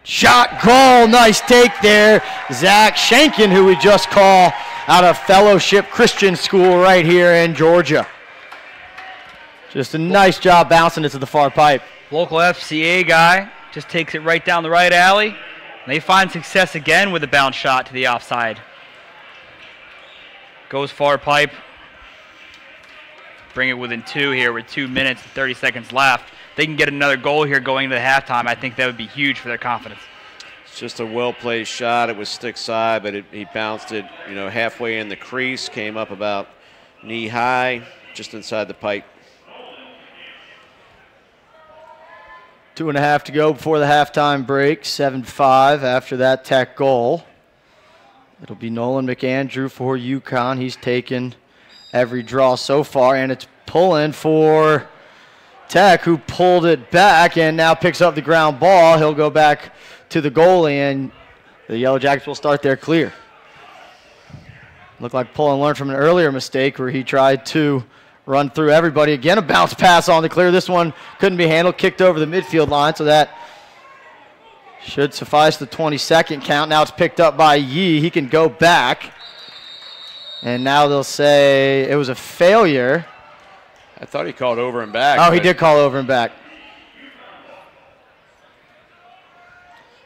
Shot, goal, nice take there. Zach Shankin, who we just call out of Fellowship Christian School right here in Georgia. Just a nice job bouncing it to the far pipe. Local FCA guy just takes it right down the right alley. And they find success again with a bounce shot to the offside. Goes far pipe. Bring it within 2 here with 2 minutes and 30 seconds left. They can get another goal here going into the halftime. I think that would be huge for their confidence. It's just a well-placed shot. It was stick side, but he bounced it, halfway in the crease, came up about knee high, just inside the pipe. 2.5 to go before the halftime break. 7-5 after that Tech goal. It'll be Nolan McAndrew for UConn. He's taken every draw so far, and it's pulling for Tech, who pulled it back and now picks up the ground ball. He'll go back to the goalie, and the Yellow Jackets will start their clear. Looked like Pullen learned from an earlier mistake where he tried to run through everybody. Again, a bounce pass on the clear. This one couldn't be handled, kicked over the midfield line, so that should suffice the 22nd count. Now it's picked up by Yee. He can go back, and now they'll say it was a failure. I thought he called over and back. Oh, he did call over and back.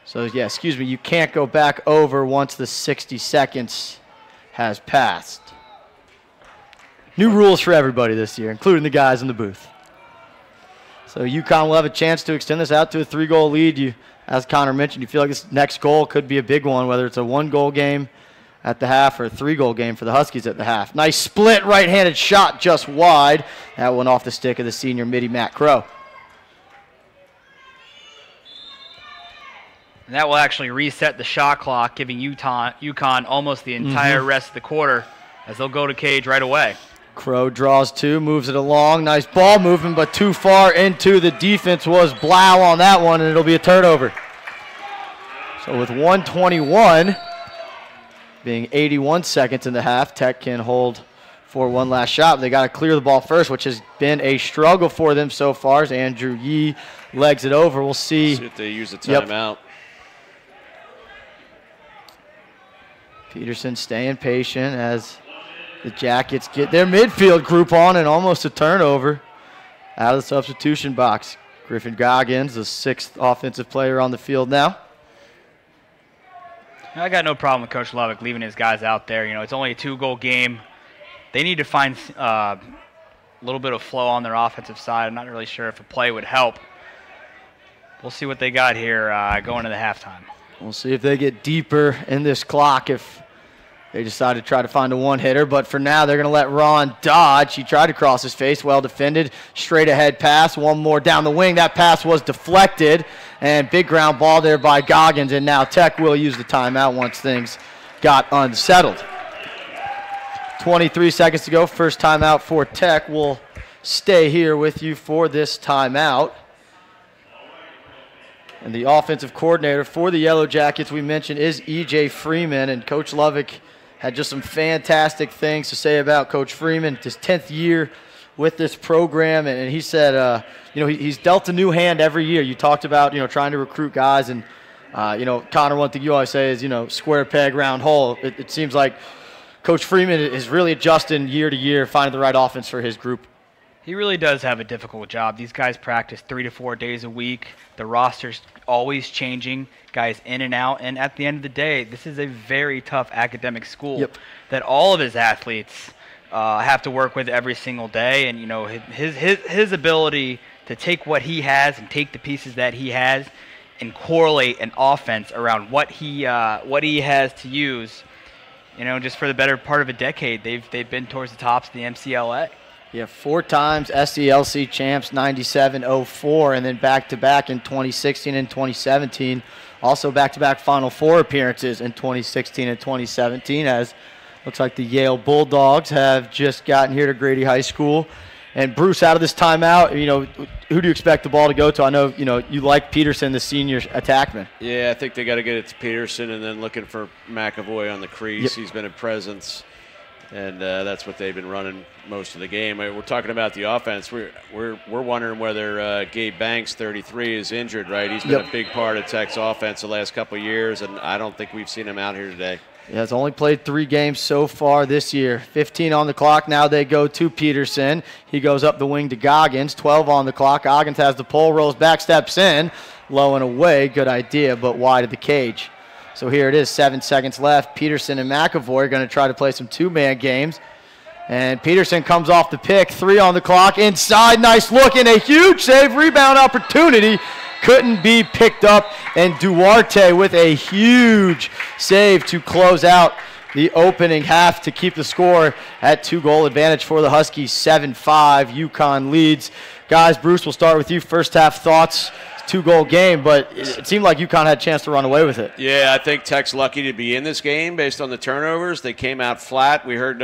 So, yeah, excuse me, you can't go back over once the 60 seconds has passed. New rules for everybody this year, including the guys in the booth. So UConn will have a chance to extend this out to a 3-goal lead. You as Connor mentioned, you feel like this next goal could be a big one, whether it's a 1-goal game at the half or a 3-goal game for the Huskies at the half. Nice split right-handed shot just wide. That one off the stick of the senior midi, Matt Crow. And that will actually reset the shot clock, giving UConn almost the entire rest of the quarter, as they'll go to cage right away. Crow draws 2, moves it along. Nice ball movement, but too far into the defense was Blau on that one, and it'll be a turnover. So with 1:21 being 81 seconds in the half, Tech can hold for one last shot. They got to clear the ball first, which has been a struggle for them so far as Andrew Yee legs it over. We'll see. See if they use a timeout. Peterson staying patient as the Jackets get their midfield group on, and almost a turnover out of the substitution box. Griffin Goggins, the 6th offensive player on the field now. I got no problem with Coach Lovick leaving his guys out there. You know, it's only a 2-goal game. They need to find a little bit of flow on their offensive side. I'm not really sure if a play would help. We'll see what they got here going into the halftime. We'll see if they get deeper in this clock if they decide to try to find a one-hitter. But for now, they're going to let Ron dodge. He tried to cross his face, well defended. Straight ahead pass, one more down the wing. That pass was deflected, and big ground ball there by Goggins. And now Tech will use the timeout once things got unsettled. 23 seconds to go. First timeout for Tech. We'll stay here with you for this timeout. And the offensive coordinator for the Yellow Jackets, we mentioned, is E.J. Freeman. And Coach Lovick had just some fantastic things to say about Coach Freeman. His 10th year with this program. And he said, he's dealt a new hand every year. You talked about, trying to recruit guys. And, Connor, one thing you always say is, square peg, round hole. It seems like Coach Freeman is really adjusting year to year, finding the right offense for his group. He really does have a difficult job. These guys practice 3 to 4 days a week. The roster's always changing, guys in and out. And at the end of the day, this is a very tough academic school that all of his athletes have to work with every single day. And, his ability to take what he has and take the pieces that he has and correlate an offense around what he has to use, just for the better part of a decade, they've been towards the tops of the MCLA. Yeah, 4 times SELC champs, 97-04, and then back-to-back in 2016 and 2017. Also back-to-back Final Four appearances in 2016 and 2017, as looks like the Yale Bulldogs have just gotten here to Grady High School. And Bruce, out of this timeout, who do you expect the ball to go to? I know, you like Peterson, the senior attackman. Yeah, I think they got to get it to Peterson, and then looking for McAvoy on the crease. He's been a presence. And that's what they've been running most of the game. We're talking about the offense. We're wondering whether Gabe Banks, 33, is injured, right? He's been a big part of Tech's offense the last couple of years, and I don't think we've seen him out here today. He has only played 3 games so far this year. 15 on the clock. Now they go to Peterson. He goes up the wing to Goggins. 12 on the clock. Goggins has the pole, rolls back, steps in. Low and away. Good idea, but wide of the cage. So here it is, 7 seconds left. Peterson and McAvoy are going to try to play some 2-man games. And Peterson comes off the pick. 3 on the clock. Inside, nice look, and a huge save. Rebound opportunity. Couldn't be picked up. And Duarte with a huge save to close out the opening half to keep the score at 2-goal advantage for the Huskies. 7-5, UConn leads. Guys, Bruce, we'll start with you. First half thoughts. 2-goal game, but it seemed like UConn had a chance to run away with it. Yeah, I think Tech's lucky to be in this game based on the turnovers. They came out flat. We heard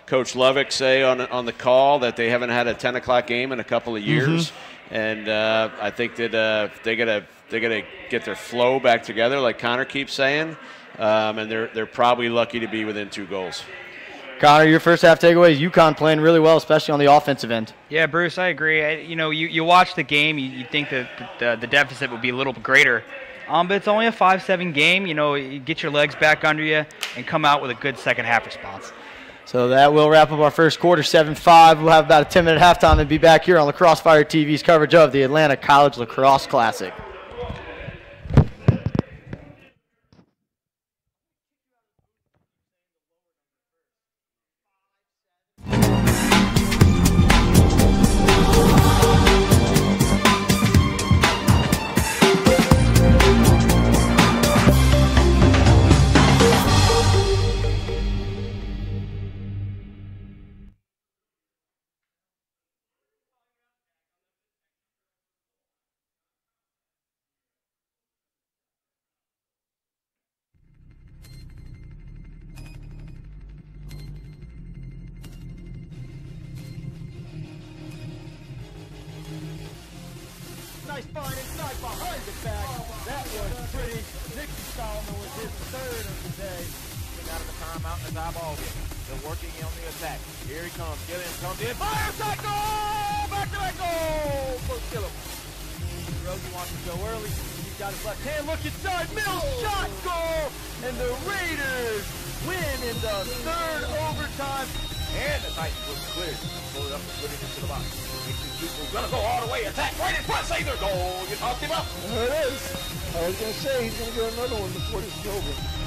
Coach Lovick say on the call that they haven't had a 10 o'clock game in a couple of years, and I think that they gotta get their flow back together, like Connor keeps saying, and they're probably lucky to be within 2 goals. Connor, your first half takeaway is UConn playing really well, especially on the offensive end. Yeah, Bruce, I agree. You watch the game, you think that the deficit would be a little bit greater. But it's only a 5-7 game. You get your legs back under you and come out with a good second half response. So that will wrap up our first quarter, 7-5. We'll have about a 10-minute halftime and be back here on Lacrosse Fire TV's coverage of the Atlanta College Lacrosse Classic. nice find inside behind the back. That was pretty. Nick Solomon was his third of the day. Out of the timeout in the tie ball game. They're working on the attack. Here he comes. Gilliam comes in. Fires that goal! Back-to-back goal! For Gilliam. Rosie wants to go early. He's got his left hand. Look inside. Mills shot goal! And the Raiders win in the third overtime. And the Titans was cleared. Pull it up and put it into the box. People gonna go all the way. Attack right in front. Save their goal. You talked him up. There it is. I was going to say he's going to get another one before this is over.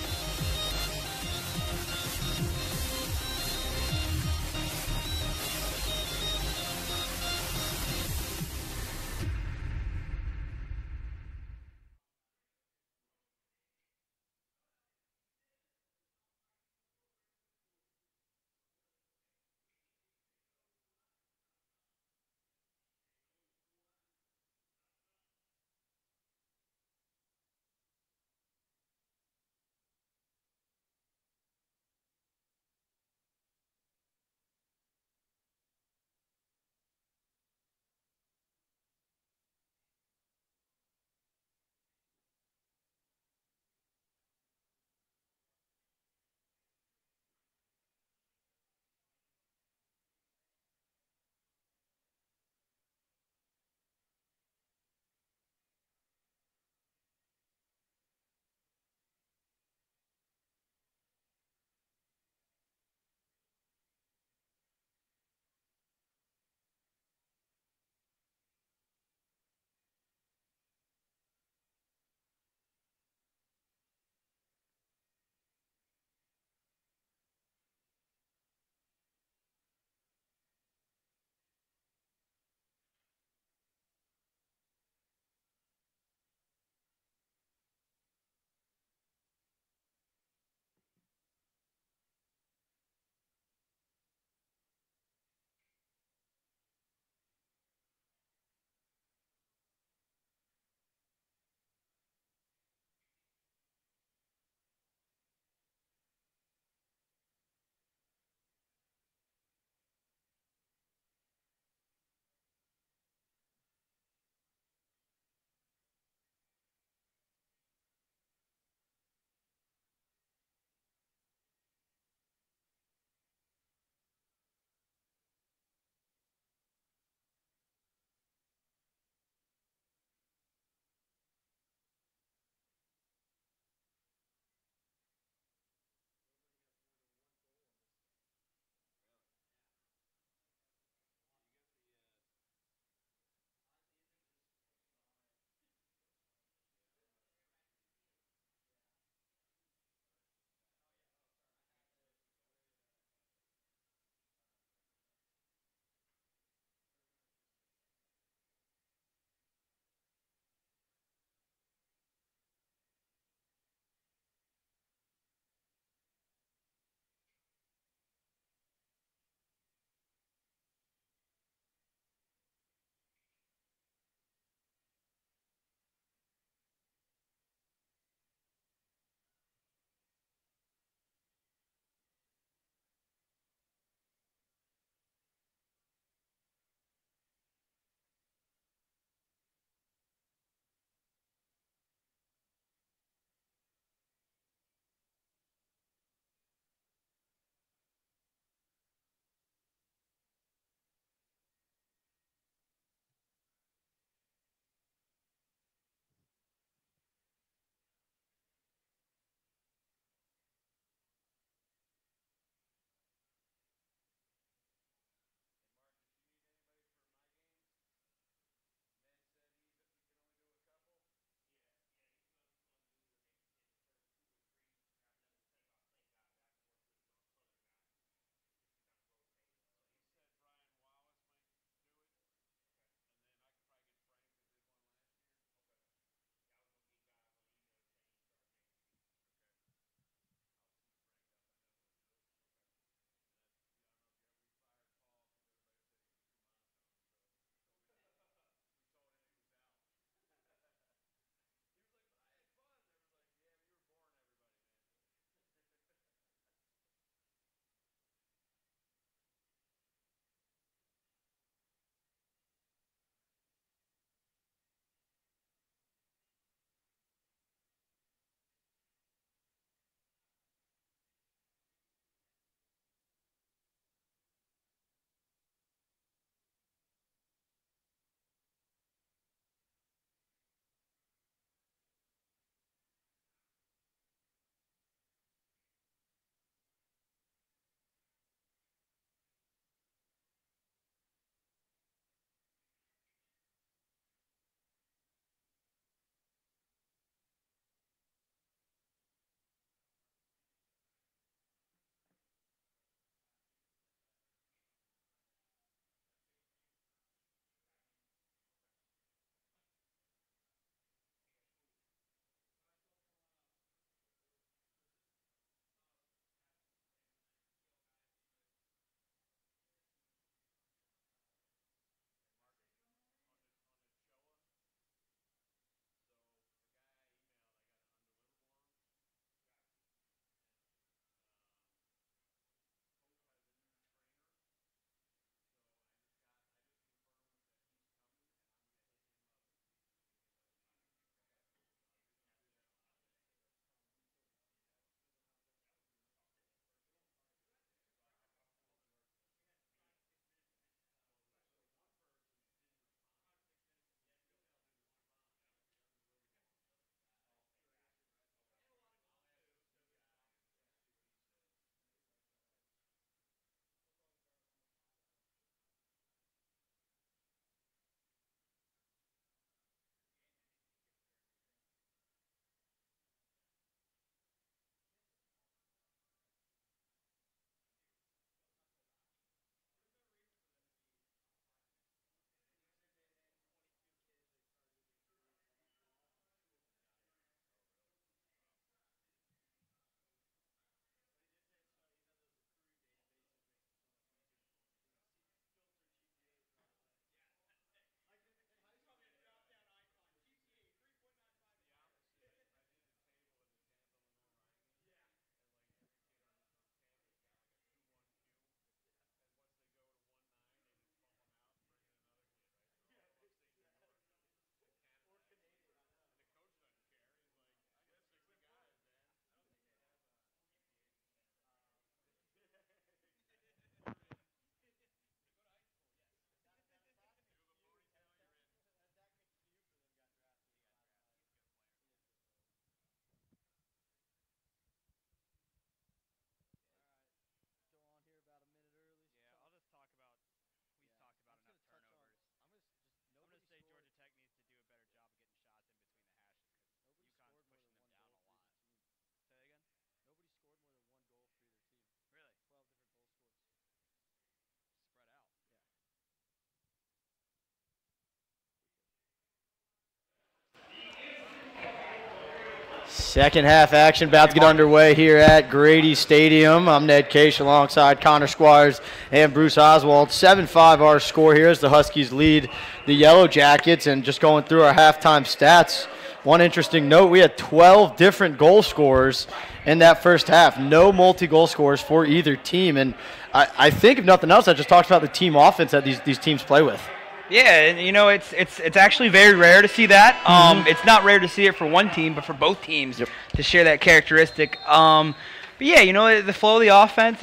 Second half action about to get underway here at Grady Stadium. I'm Ned Case alongside Connor Squires and Bruce Oswald. 7-5 our score here as the Huskies lead the Yellow Jackets. And just going through our halftime stats, one interesting note, we had 12 different goal scorers in that first half. No multi-goal scorers for either team. And I think, if nothing else, I just talked about the team offense that these teams play with. Yeah, and you know, it's actually very rare to see that. It's not rare to see it for one team, but for both teams to share that characteristic. But yeah, you know, the flow of the offense,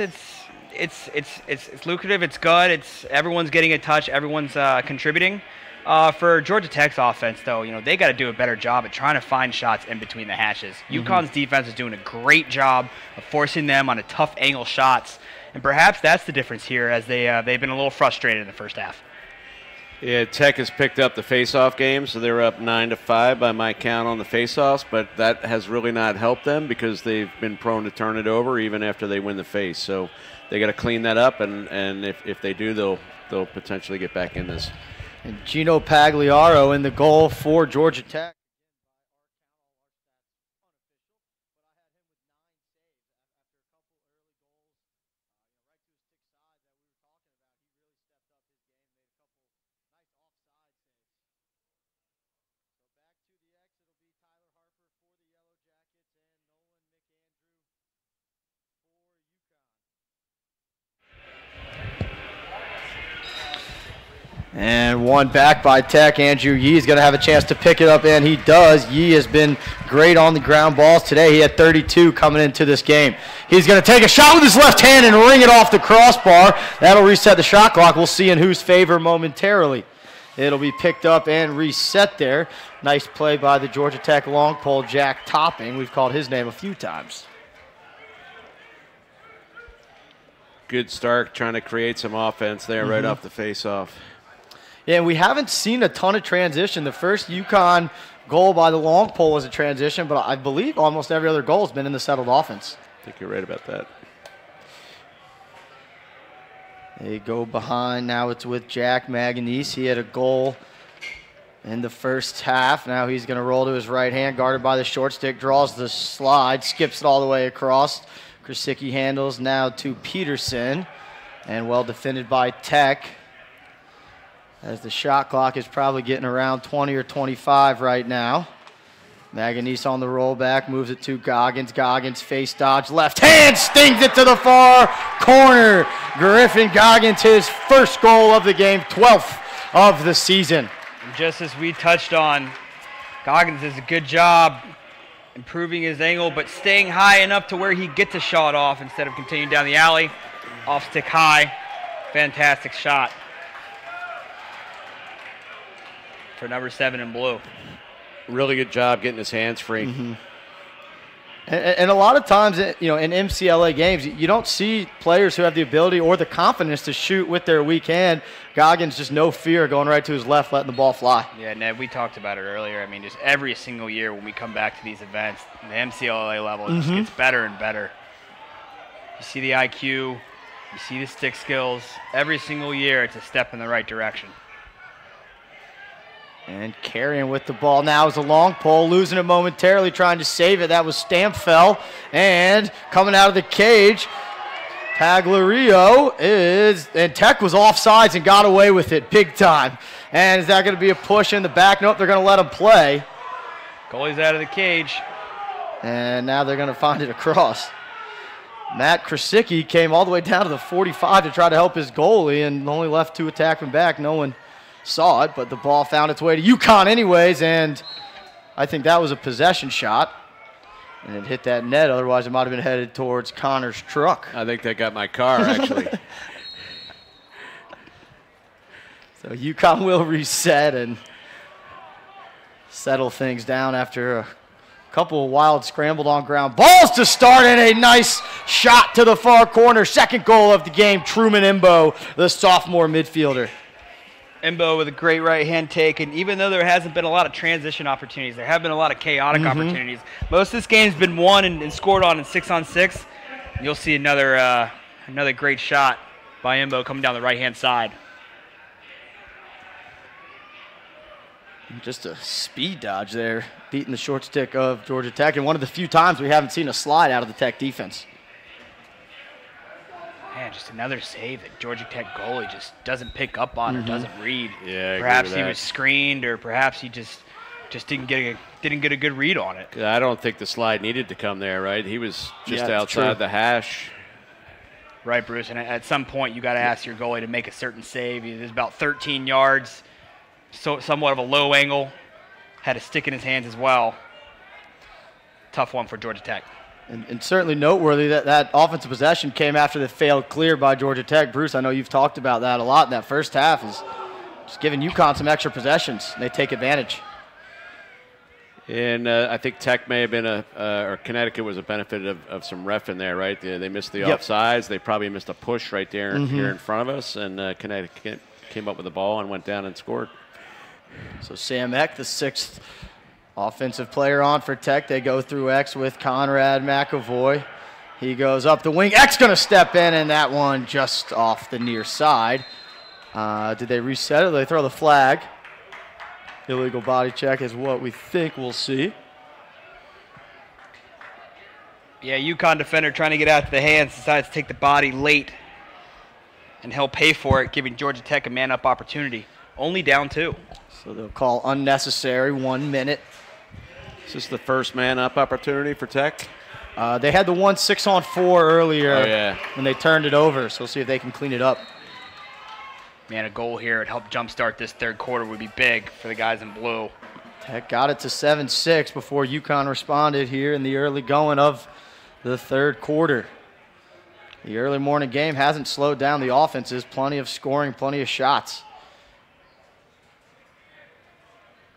it's lucrative, it's good, everyone's getting a touch, everyone's contributing. For Georgia Tech's offense, though, you know, they got to do a better job at trying to find shots in between the hashes. UConn's defense is doing a great job of forcing them on a tough angle shots, and perhaps that's the difference here, as they've been a little frustrated in the first half. Yeah, Tech has picked up the face-off game, so they're up 9-5 by my count on the face-offs, but that has really not helped them because they've been prone to turn it over even after they win the face. So they got to clean that up, and if they do, they'll potentially get back in this. And Gino Pagliaro in the goal for Georgia Tech. And one back by Tech. Andrew Yee is going to have a chance to pick it up, and he does. Yee has been great on the ground balls today. He had 32 coming into this game. He's going to take a shot with his left hand and ring it off the crossbar. That'll reset the shot clock. We'll see in whose favor momentarily. It'll be picked up and reset there. Nice play by the Georgia Tech long pole, Jack Topping. We've called his name a few times. Good start, trying to create some offense there right off the face-off. Yeah, and we haven't seen a ton of transition. The first UConn goal by the long pole was a transition, but I believe almost every other goal has been in the settled offense. I think you're right about that. They go behind. Now it's with Jack Maganese. He had a goal in the first half. Now he's going to roll to his right hand, guarded by the short stick, draws the slide, skips it all the way across. Krasicki handles now to Peterson, and well defended by Tech, as the shot clock is probably getting around 20 or 25 right now. Maganese on the rollback, moves it to Goggins. Goggins face dodge, left hand, stings it to the far corner. Griffin Goggins, his first goal of the game, 12th of the season. And just as we touched on, Goggins does a good job improving his angle, but staying high enough to where he gets a shot off instead of continuing down the alley. Off stick high. Fantastic shot for number 7 in blue. Really good job getting his hands free. And a lot of times, you know, in MCLA games, you don't see players who have the ability or the confidence to shoot with their weak hand. Goggins, just no fear, going right to his left, letting the ball fly. Yeah, Ned, we talked about it earlier. I mean, just every single year when we come back to these events, the MCLA level just gets better and better. You see the IQ, you see the stick skills. Every single year, it's a step in the right direction. And carrying with the ball now is a long pole, losing it momentarily, trying to save it. That was Stampfell. And coming out of the cage, Pagliaro and Tech was offsides and got away with it big time. And is that going to be a push in the back? Nope, they're going to let him play. Goalie's out of the cage. And now they're going to find it across. Matt Krasicki came all the way down to the 45 to try to help his goalie and only left 2 attackmen back. No one saw it, but the ball found its way to UConn anyways, and I think that was a possession shot. And it hit that net, otherwise it might have been headed towards Connor's truck. I think that got my car, actually. So UConn will reset and settle things down after a couple of wild scrambled on ground balls to start, and a nice shot to the far corner. Second goal of the game, Truman Imbo, the sophomore midfielder. Imbo with a great right-hand take, and even though there hasn't been a lot of transition opportunities, there have been a lot of chaotic opportunities. Most of this game's been won and scored on in 6-on-6. You'll see another great shot by Imbo coming down the right-hand side. Just a speed dodge there, beating the short stick of Georgia Tech, and one of the few times we haven't seen a slide out of the Tech defense. Man, just another save that Georgia Tech goalie just doesn't pick up on or doesn't read. Yeah, I perhaps agree with he that. was screened, or perhaps he just didn't get a good read on it. I don't think the slide needed to come there, right? He was just Yeah, outside true. the hash. Right, Bruce. And at some point, you got to ask your goalie to make a certain save. He was about 13 yards, so somewhat of a low angle. Had a stick in his hands as well. Tough one for Georgia Tech. And certainly noteworthy that offensive possession came after the failed clear by Georgia Tech. Bruce, I know you've talked about that a lot in that first half, is just giving UConn some extra possessions, and they take advantage. And I think Tech may have been or Connecticut was a benefit of some ref in there, right? They missed the offsides. They probably missed a push right there here in front of us, and Connecticut came up with the ball and went down and scored. So Sam Eck, the 6th offensive player on for Tech. They go through X with Conrad McAvoy. He goes up the wing. X going to step in, and that one just off the near side. Did they reset it? Did they throw the flag? Illegal body check is what we think we'll see. Yeah, UConn defender trying to get out to the hands decides to take the body late, and he'll pay for it, giving Georgia Tech a man-up opportunity. Only down 2. So they'll call unnecessary, 1 minute. Is this the first man-up opportunity for Tech? They had the 1 6-on-4 earlier when they turned it over, so we'll see if they can clean it up. Man, a goal here would help jumpstart this third quarter would be big for the guys in blue. Tech got it to 7-6 before UConn responded here in the early going of the third quarter. The early morning game hasn't slowed down the offenses. Plenty of scoring, plenty of shots.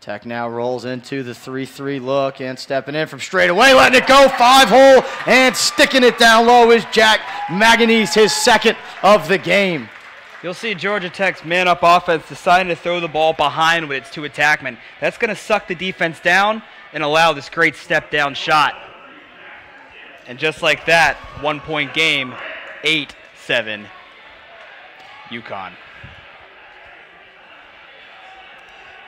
Tech now rolls into the 3-3 look and stepping in from straight away, letting it go, 5-hole, and sticking it down low is Jack Maganese, his 2nd of the game. You'll see Georgia Tech's man-up offense deciding to throw the ball behind with its 2 attackmen. That's going to suck the defense down and allow this great step-down shot. And just like that, 1-point game, 8-7, UConn.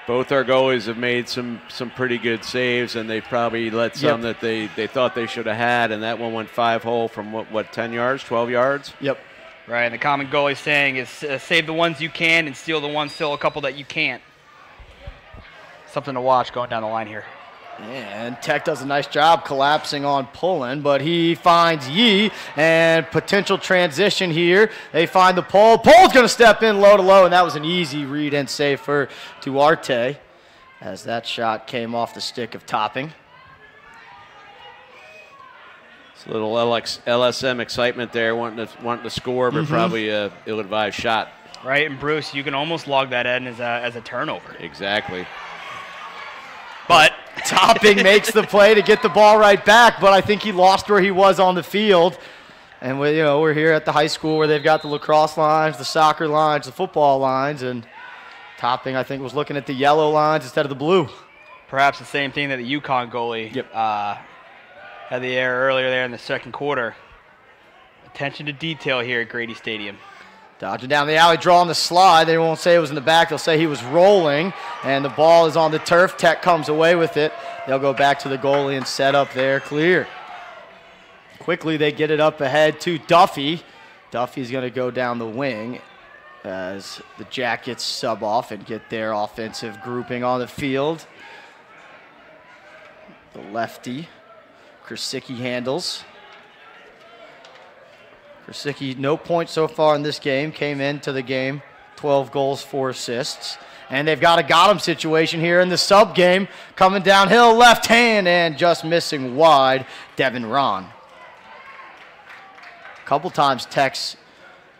Both our goalies have made some pretty good saves, and they probably let some that they thought they should have had, and that one went 5-hole from, what 10 yards, 12 yards? Yep. Right, and the common goalie saying is save the ones you can and steal the ones, still a couple that you can't. Something to watch going down the line here. And Tech does a nice job collapsing on Pullen, but he finds Yee, and potential transition here. They find the pole. Pole's going to step in low to low, and that was an easy read and save for Duarte as that shot came off the stick of Topping. It's a little LSM excitement there, wanting to score, but probably a ill-advised shot. Right, and Bruce, you can almost log that in as a turnover. Exactly. But Topping makes the play to get the ball right back, but I think he lost where he was on the field. And we're here at the high school where they've got the lacrosse lines, the soccer lines, the football lines, and Topping, I think, was looking at the yellow lines instead of the blue. perhaps the same thing that the UConn goalie had the error earlier there in the second quarter. Attention to detail here at Grady Stadium. Dodging down the alley, drawing the slide. They won't say it was in the back. They'll say he was rolling, and the ball is on the turf. Tech comes away with it. They'll go back to the goalie and set up there clear. Quickly, they get it up ahead to Duffy. Duffy's going to go down the wing as the Jackets sub off and get their offensive grouping on the field. The lefty, Krasicki handles. Krasicki, no points so far in this game. Came into the game, 12 goals, 4 assists. And they've got a got-him situation here in the sub game. Coming downhill, left hand, and just missing wide, Devin Ron. A couple times Tech's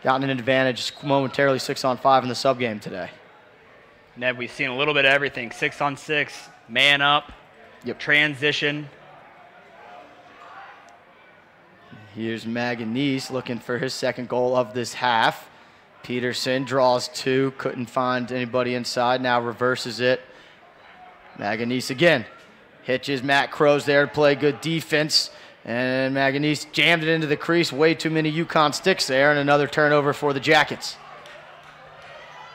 gotten an advantage momentarily 6-on-5 in the sub game today. Ned, we've seen a little bit of everything. 6-on-6, man up, transition. Here's Maganese looking for his second goal of this half. Peterson draws 2, couldn't find anybody inside, now reverses it. Maganese again. Hitches Matt Crows there to play good defense. And Maganese jammed it into the crease. Way too many UConn sticks there, and another turnover for the Jackets.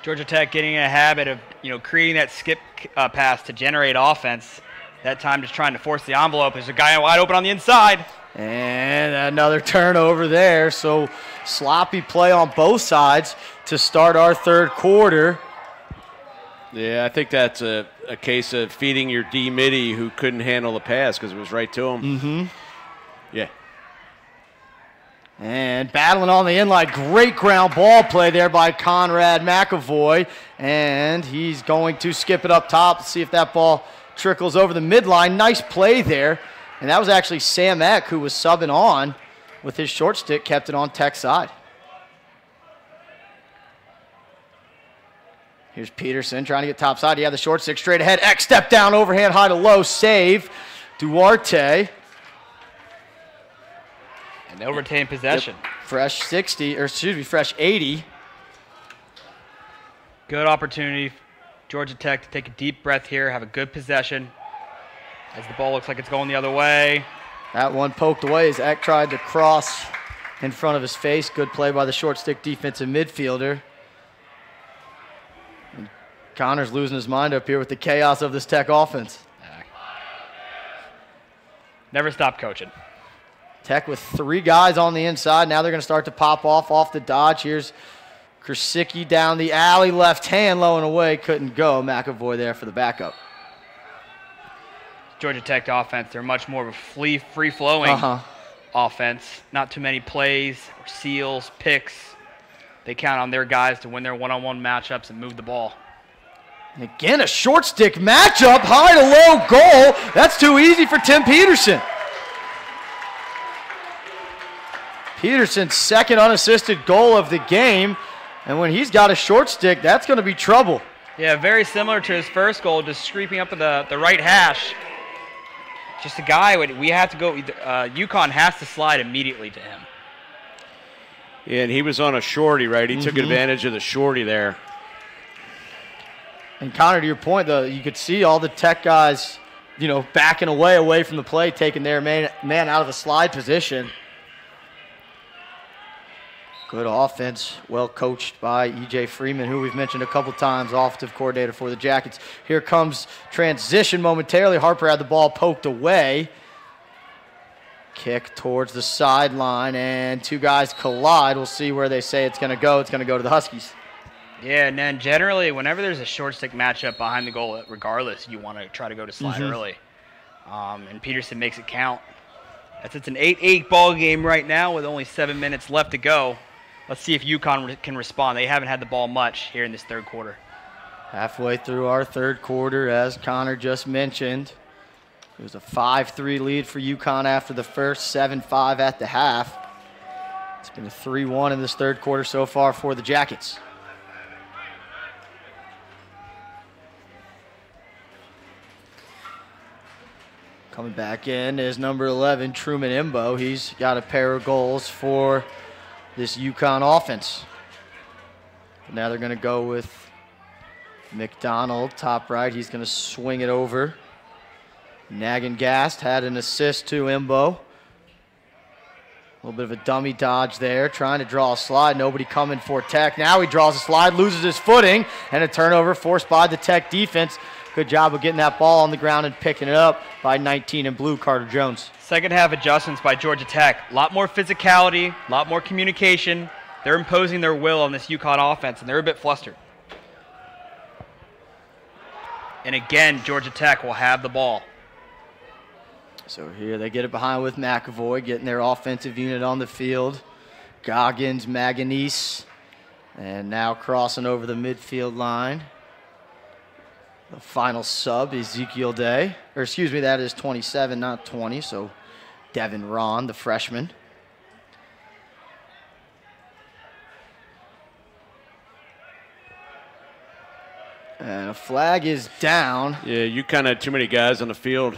Georgia Tech getting in a habit of, creating that skip pass to generate offense. That time just trying to force the envelope. There's a guy wide open on the inside. And another turnover there. So sloppy play on both sides to start our third quarter. Yeah, I think that's a case of feeding your D midi who couldn't handle the pass because it was right to him. Mm-hmm. Yeah. And battling on the inline. Great ground ball play there by Conrad McAvoy. And he's going to skip it up top to see if that ball trickles over the midline. Nice play there. And that was actually Sam Eck, who was subbing on with his short stick, kept it on Tech's side. Here's Peterson trying to get top side. He had the short stick straight ahead. Eck step down, overhand, high to low, save. Duarte. And they'll retain possession. Yep. Fresh 80. Good opportunity, Georgia Tech, to take a deep breath here, have a good possession. As the ball looks like it's going the other way. That one poked away as Eck tried to cross in front of his face. Good play by the short stick defensive midfielder. And Connor's losing his mind up here with the chaos of this Tech offense. Never stop coaching. Tech with 3 guys on the inside. Now they're going to start to pop off the dodge. Here's Krasicki down the alley, left hand, low and away. Couldn't go. McAvoy there for the backup. Georgia Tech offense, they're much more of a free-flowing offense. Not too many plays, or seals, picks. They count on their guys to win their one-on-one matchups and move the ball. And again, a short stick matchup, high to low goal. That's too easy for Tim Peterson. Peterson's second unassisted goal of the game. And when he's got a short stick, that's going to be trouble. Yeah, very similar to his first goal, just scraping up the right hash. Just a guy, we have to go, UConn has to slide immediately to him. Yeah, and he was on a shorty, right? He took advantage of the shorty there. And Connor, to your point, though, you could see all the Tech guys, backing away from the play, taking their man out of the slide position. Good offense, well coached by E.J. Freeman, who we've mentioned a couple times, offensive coordinator for the Jackets. Here comes transition momentarily. Harper had the ball poked away. Kick towards the sideline, and 2 guys collide. We'll see where they say it's going to go. It's going to go to the Huskies. Yeah, and then generally, whenever there's a short stick matchup behind the goal, regardless, you want to try to go to slide early. And Peterson makes it count. It's an 8-8 ball game right now with only 7 minutes left to go. Let's see if UConn can respond. They haven't had the ball much here in this third quarter. Halfway through our third quarter, as Connor just mentioned, it was a 5-3 lead for UConn after the first, 7-5 at the half. It's been a 3-1 in this third quarter so far for the Jackets. Coming back in is number 11, Truman Imbo. He's got a pair of goals for this UConn offense. Now they're going to go with McDonald, top right. He's going to swing it over. Nagengast had an assist to Imbo. A little bit of a dummy dodge there, trying to draw a slide. Nobody coming for Tech. Now he draws a slide, loses his footing, and a turnover forced by the Tech defense. Good job of getting that ball on the ground and picking it up by 19 in blue, Carter Jones. Second half adjustments by Georgia Tech. A lot more physicality, a lot more communication. They're imposing their will on this UConn offense, and they're a bit flustered. And again, Georgia Tech will have the ball. So here they get it behind with McAvoy, getting their offensive unit on the field. Goggins, Maganese, and now crossing over the midfield line. The final sub, Ezekiel Day. Or excuse me, that is 27, not 20. So Devin Ron, the freshman. And a flag is down. Yeah, UConn had too many guys on the field.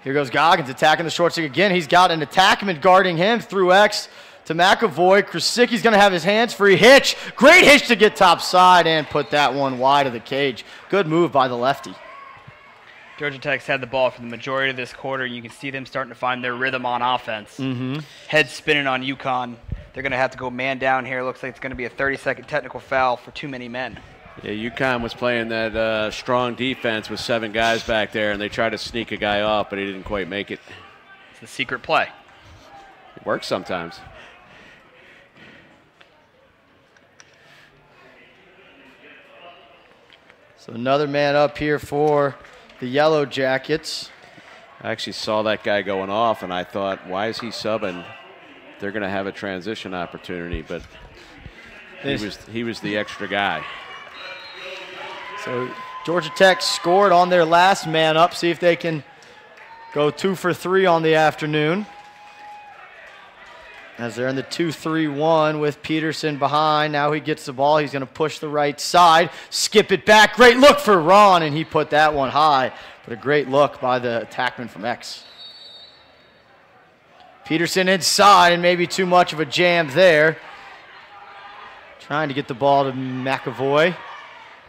Here goes Goggins attacking the short stick again. He's got an attackman guarding him through X to McAvoy. Krasicki's going to have his hands free. Hitch. Great hitch to get top side and put that one wide of the cage. Good move by the lefty. Georgia Tech's had the ball for the majority of this quarter. You can see them starting to find their rhythm on offense. Head spinning on UConn. they're going to have to go man down here. Looks like it's going to be a 30-second technical foul for too many men. Yeah, UConn was playing that strong defense with 7 guys back there, and they tried to sneak a guy off, but he didn't quite make it. It's the secret play. It works sometimes. So another man up here for the Yellow Jackets. I actually saw that guy going off, and I thought, why is he subbing? They're going to have a transition opportunity, but he was the extra guy. So Georgia Tech scored on their last man up. See if they can go 2 for 3 on the afternoon. As they're in the 2-3-1 with Peterson behind. Now he gets the ball. He's going to push the right side. Skip it back. Great look for Ron, and he put that one high. But a great look by the attackman from X. Peterson inside, and maybe too much of a jam there. Trying to get the ball to McAvoy.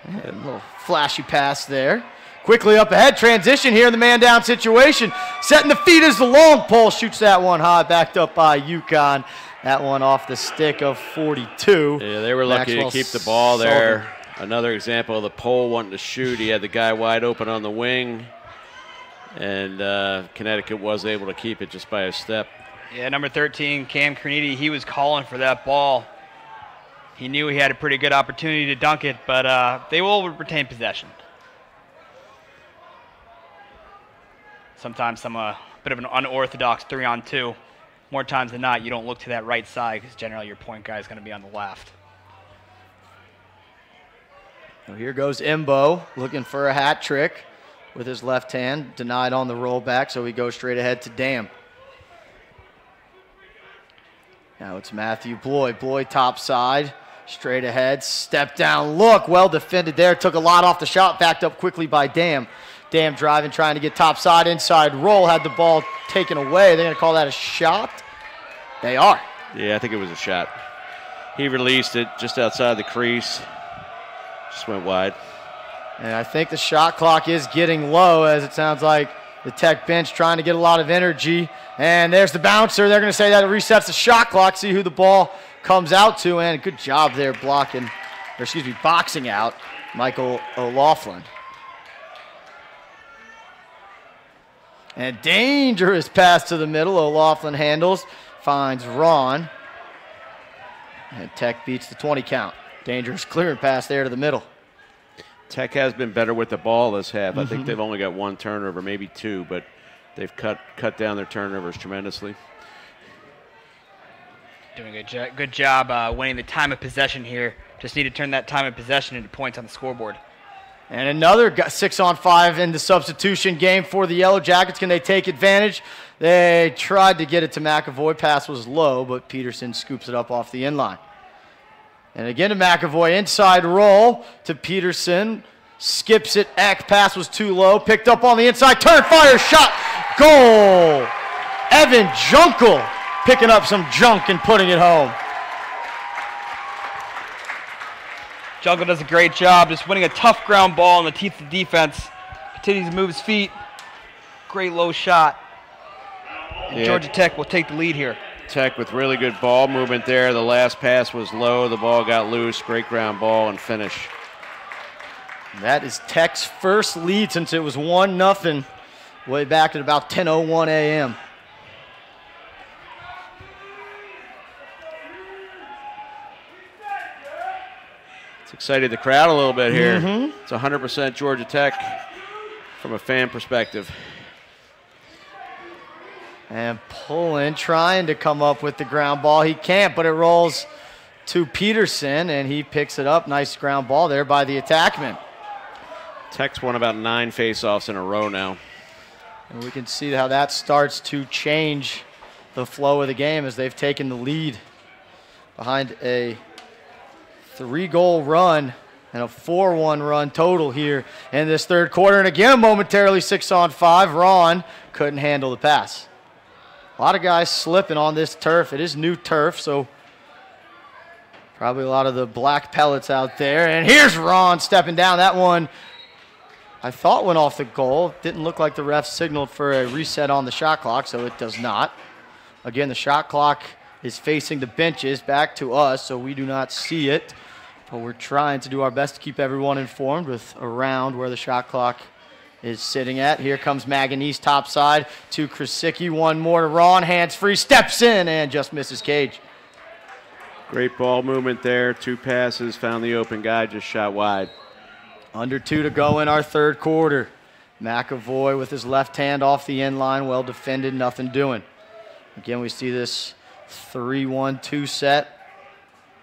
And a little flashy pass there. Quickly up ahead, transition here in the man-down situation. Setting the feet as the long pole shoots that one high, backed up by UConn. That one off the stick of 42. Yeah, they were lucky to keep the ball there. Another example of the pole wanting to shoot. He had the guy wide open on the wing, and Connecticut was able to keep it just by a step. Yeah, number 13, Cam Carnegie, he was calling for that ball. He knew he had a pretty good opportunity to dunk it, but they will retain possession. Sometimes some bit of an unorthodox 3-on-2. More times than not, you don't look to that right side because generally your point guy is going to be on the left. So here goes Imbo looking for a hat trick with his left hand. Denied on the rollback, so he goes straight ahead to Dam. Now it's Matthew Bloyd. Bloyd top side, straight ahead, step down look. Well defended there. Took a lot off the shot, backed up quickly by Dam. Dam driving, trying to get top side, inside roll, had the ball taken away. They're going to call that a shot? They are. Yeah, I think it was a shot. He released it just outside the crease. Just went wide. And I think the shot clock is getting low, as it sounds like the Tech bench trying to get a lot of energy. And there's the bouncer. They're going to say that it resets the shot clock, see who the ball comes out to. And good job there boxing out Michael O'Loughlin. And dangerous pass to the middle. O'Loughlin handles, finds Ron. And Tech beats the 20 count. Dangerous clearing pass there to the middle. Tech has been better with the ball this half. I think they've only got 1 turnover, maybe 2, but they've cut down their turnovers tremendously. Doing a good job winning the time of possession here. Just need to turn that time of possession into points on the scoreboard. And another 6-on-5 in the substitution game for the Yellow Jackets. Can they take advantage? They tried to get it to McAvoy. Pass was low, but Peterson scoops it up off the inline. And again to McAvoy. Inside roll to Peterson. Skips it. Eck. Pass was too low. Picked up on the inside. Turn, fire, shot. Goal. Evan Junkel picking up some junk and putting it home. Jungle does a great job just winning a tough ground ball in the teeth of the defense. Continues to move his feet. Great low shot. And Georgia Tech will take the lead here. Tech with really good ball movement there. The last pass was low. The ball got loose. Great ground ball and finish. That is Tech's first lead since it was 1-0 way back at about 10:01 a.m. Excited the crowd a little bit here. It's 100% Georgia Tech from a fan perspective. And Pullen trying to come up with the ground ball. He can't, but it rolls to Peterson, and he picks it up. Nice ground ball there by the attackman. Tech's won about 9 faceoffs in a row now. And we can see how that starts to change the flow of the game as they've taken the lead behind a 3-goal run and a 4-1 run total here in this third quarter. And again, momentarily 6-on-5. Ron couldn't handle the pass. A lot of guys slipping on this turf. It is new turf, so probably a lot of the black pellets out there. And here's Ron stepping down. That one I thought went off the goal. Didn't look like the ref signaled for a reset on the shot clock, so it does not. Again, the shot clock is facing the benches back to us, so we do not see it. But we're trying to do our best to keep everyone informed with around where the shot clock is sitting at. Here comes Maganese top side to Krasicki. One more to Ron. Hands free, steps in, and just misses Cage. Great ball movement there. 2 passes, found the open guy, just shot wide. Under 2 to go in our third quarter. McAvoy with his left hand off the end line, well defended, nothing doing. Again, we see this 3-1-2 set.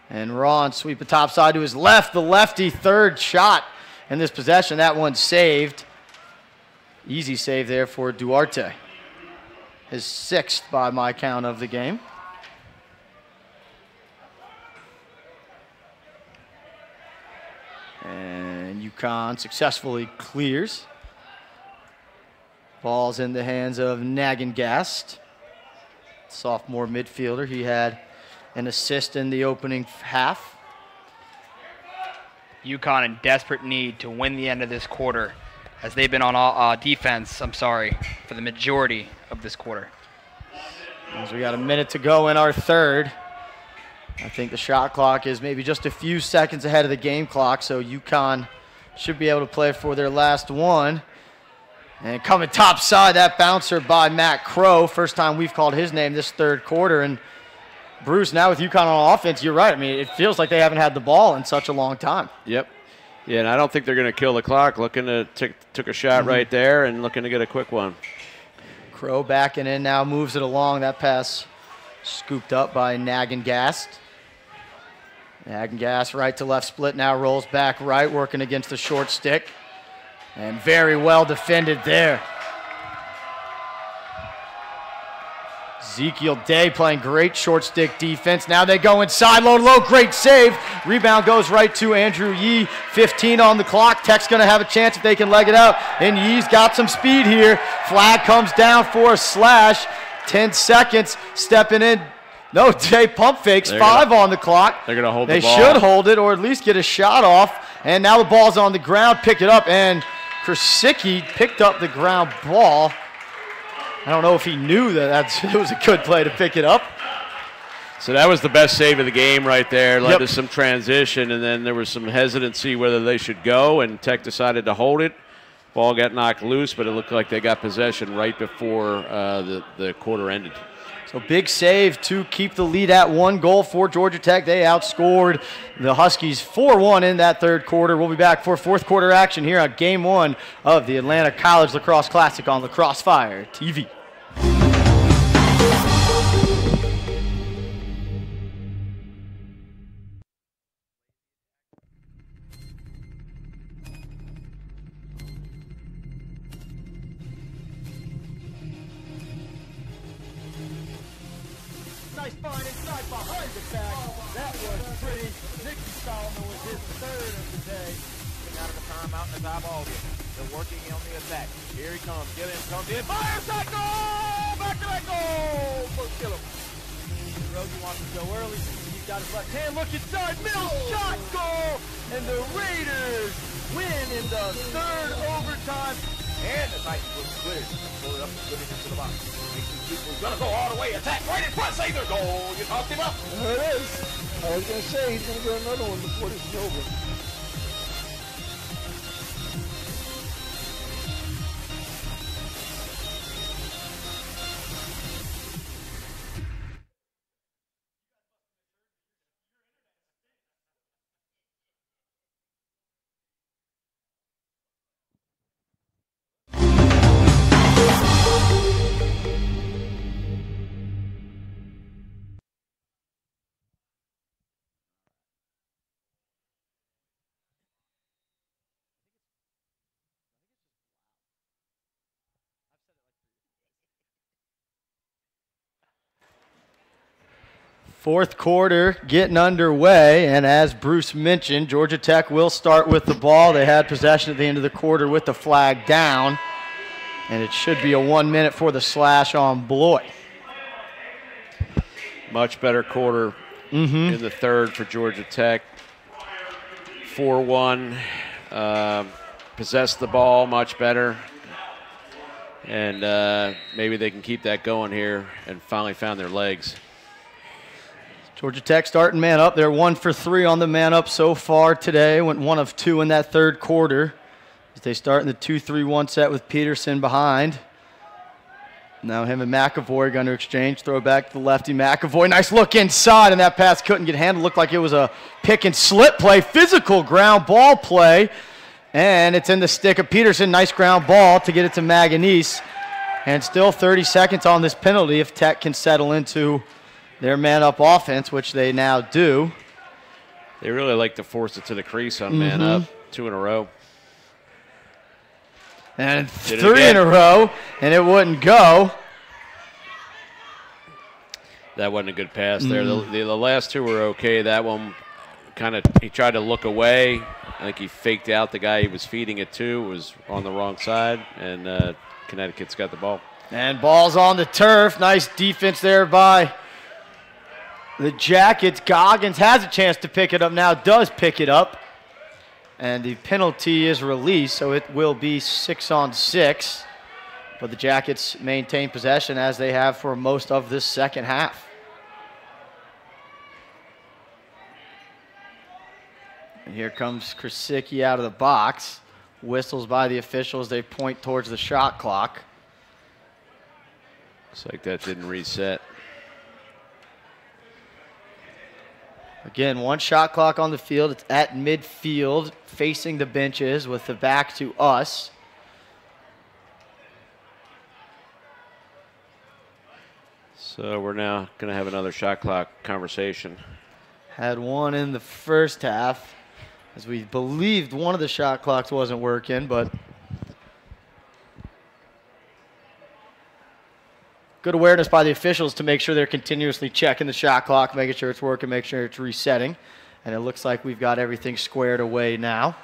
And Ron sweep the top side to his left. The lefty third shot in this possession. That one saved. Easy save there for Duarte. His 6th by my count of the game. And UConn successfully clears. Ball's in the hands of Nagengast, sophomore midfielder. He had an assist in the opening half. UConn in desperate need to win the end of this quarter, as they've been on defense, for the majority of this quarter. As we got a minute to go in our third. I think the shot clock is maybe just a few seconds ahead of the game clock, so UConn should be able to play for their last one. And coming top side, that bouncer by Matt Crow. First time we've called his name this third quarter. And Bruce, now with UConn on offense, you're right. I mean, it feels like they haven't had the ball in such a long time. Yep. Yeah, and I don't think they're going to kill the clock. Looking to took a shot right there and looking to get a quick one. Crow backing in now, moves it along. That pass scooped up by Nagengast. Nagengast right to left split now, rolls back right, working against the short stick. And very well defended there. Ezekiel Day playing great short stick defense. Now they go inside, low, great save. Rebound goes right to Andrew Yee. 15 on the clock. Tech's going to have a chance if they can leg it out. And Yee's got some speed here. Flag comes down for a slash. 10 seconds, stepping in. No, Day pump fakes. 5 on the clock. They're going to hold the ball. They should hold it or at least get a shot off. And now the ball's on the ground. Pick it up, and Krasicki picked up the ground ball. I don't know if he knew that it was a good play to pick it up. So that was the best save of the game right there. Led to some transition, and then there was some hesitancy whether they should go, and Tech decided to hold it. Ball got knocked loose, but it looked like they got possession right before the quarter ended. So big save to keep the lead at 1 goal for Georgia Tech. They outscored the Huskies 4-1 in that third quarter. We'll be back for fourth quarter action here on Game 1 of the Atlanta College Lacrosse Classic on Lacrosse Fire TV. Nice find inside behind the back. That was pretty. Nicky Solomon was his 3rd of the day. Getting out of the timeout and the eyeball here. They're working on the attack. Here he comes. Get him. Comes in. Fires that goal! Back-to-back goal! First kill him. Rosie wants to go early. He's got his left hand. Look inside. Mills shot goal! And the Raiders win in the 3rd overtime. And the Titans will split it. Pull it up and put it into the box. Makes these people gonna go all the way. Attack right in front. Save their goal. You talked him up. There it is. I was going to say he's going to get another one before this is over. Fourth quarter getting underway, and as Bruce mentioned, Georgia Tech will start with the ball. They had possession at the end of the quarter with the flag down, and it should be a 1 minute for the slash on Bloy. Much better quarter in the third for Georgia Tech. 4-1, possessed the ball much better, and maybe they can keep that going here and finally found their legs. Georgia Tech starting man up. They're 1 for 3 on the man up so far today. Went 1 of 2 in that third quarter. As they start in the 2-3-1 set with Peterson behind. Now him and McAvoy going to exchange. Throw back to the lefty McAvoy. Nice look inside, and that pass couldn't get handled. Looked like it was a pick and slip play. Physical ground ball play. And it's in the stick of Peterson. Nice ground ball to get it to Maganese. And still 30 seconds on this penalty if Tech can settle into their man-up offense, which they now do. They really like to force it to the crease on man-up. 2 in a row. And 3 in a row, and it wouldn't go. That wasn't a good pass there. The last 2 were okay. That one he tried to look away. I think he faked out the guy he was feeding it to. It was on the wrong side, and Connecticut's got the ball. And ball's on the turf. Nice defense there by the Jackets. Goggins has a chance to pick it up now, does pick it up. And the penalty is released, so it will be 6-on-6. But the Jackets maintain possession as they have for most of this second half. And here comes Krasicki out of the box. Whistles by the officials. They point towards the shot clock. Looks like that didn't reset. Again, 1 shot clock on the field. It's at midfield, facing the benches with the back to us. So we're now going to have another shot clock conversation. Had 1 in the first half, as we believed one of the shot clocks wasn't working, but good awareness by the officials to make sure they're continuously checking the shot clock, making sure it's working, making sure it's resetting. And it looks like we've got everything squared away now.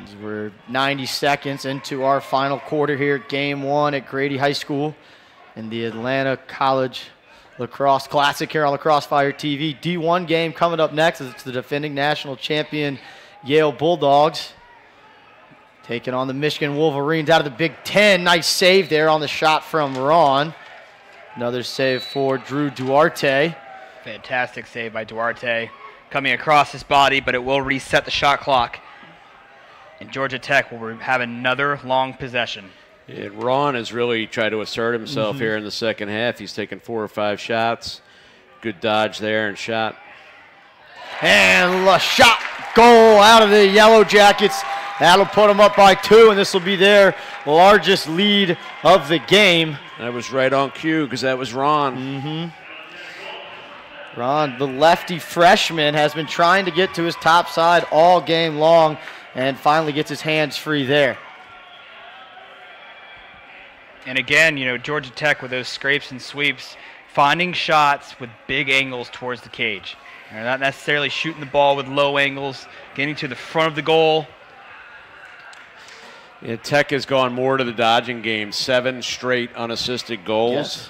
As we're 90 seconds into our final quarter here at Game 1 at Grady High School in the Atlanta College Lacrosse Classic here on Lacrosse Fire TV. D1 game coming up next as it's the defending national champion Yale Bulldogs taking on the Michigan Wolverines out of the Big Ten. Nice save there on the shot from Ron. Another save for Drew Duarte. Fantastic save by Duarte. Coming across his body, but it will reset the shot clock. And Georgia Tech will have another long possession. And Ron has really tried to assert himself here in the second half. He's taken 4 or 5 shots. Good dodge there and shot. And a shot goal out of the Yellow Jackets. That'll put them up by 2, and this will be their largest lead of the game. That was right on cue because that was Ron. Ron, the lefty freshman, has been trying to get to his top side all game long and finally gets his hands free there. And again, you know, Georgia Tech with those scrapes and sweeps, finding shots with big angles towards the cage. They're not necessarily shooting the ball with low angles, getting to the front of the goal. Yeah, Tech has gone more to the dodging game, 7 straight unassisted goals. Yes.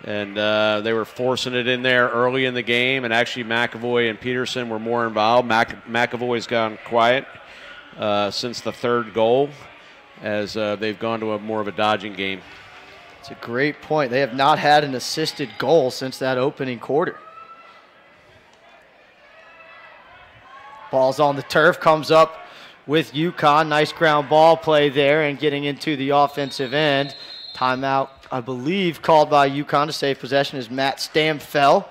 And they were forcing it in there early in the game, and actually McAvoy and Peterson were more involved. McAvoy's gone quiet since the 3rd goal as they've gone to more of a dodging game. It's a great point. They have not had an assisted goal since that opening quarter. Ball's on the turf, comes up with UConn. Nice ground ball play there and getting into the offensive end. Timeout, I believe, called by UConn to save possession as Matt Stamfell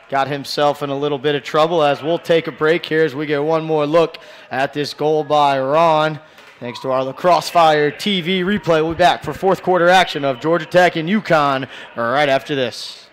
got himself in a little bit of trouble. As we'll take a break here as we get one more look at this goal by Ron. Thanks to our Lacrosse Fire TV replay. We'll be back for 4th quarter action of Georgia Tech and UConn right after this.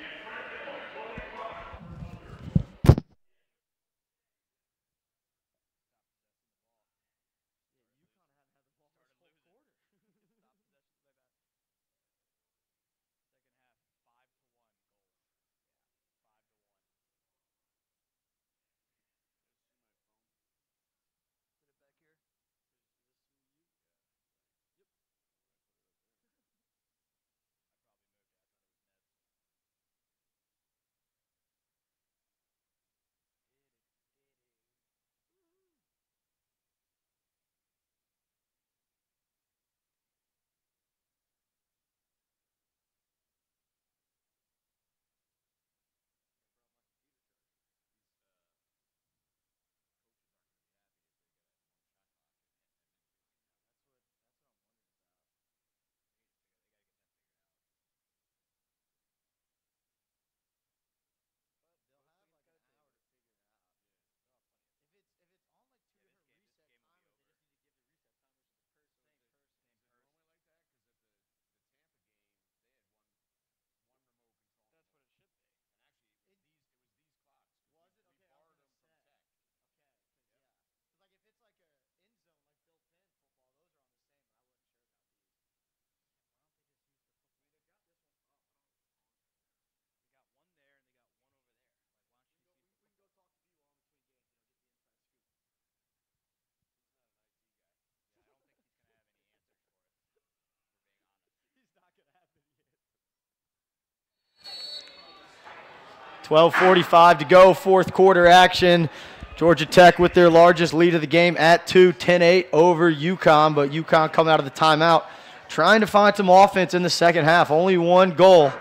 12:45 to go, fourth quarter action. Georgia Tech with their largest lead of the game at 2, 10-8 over UConn, but UConn coming out of the timeout trying to find some offense in the second half. Only one goal.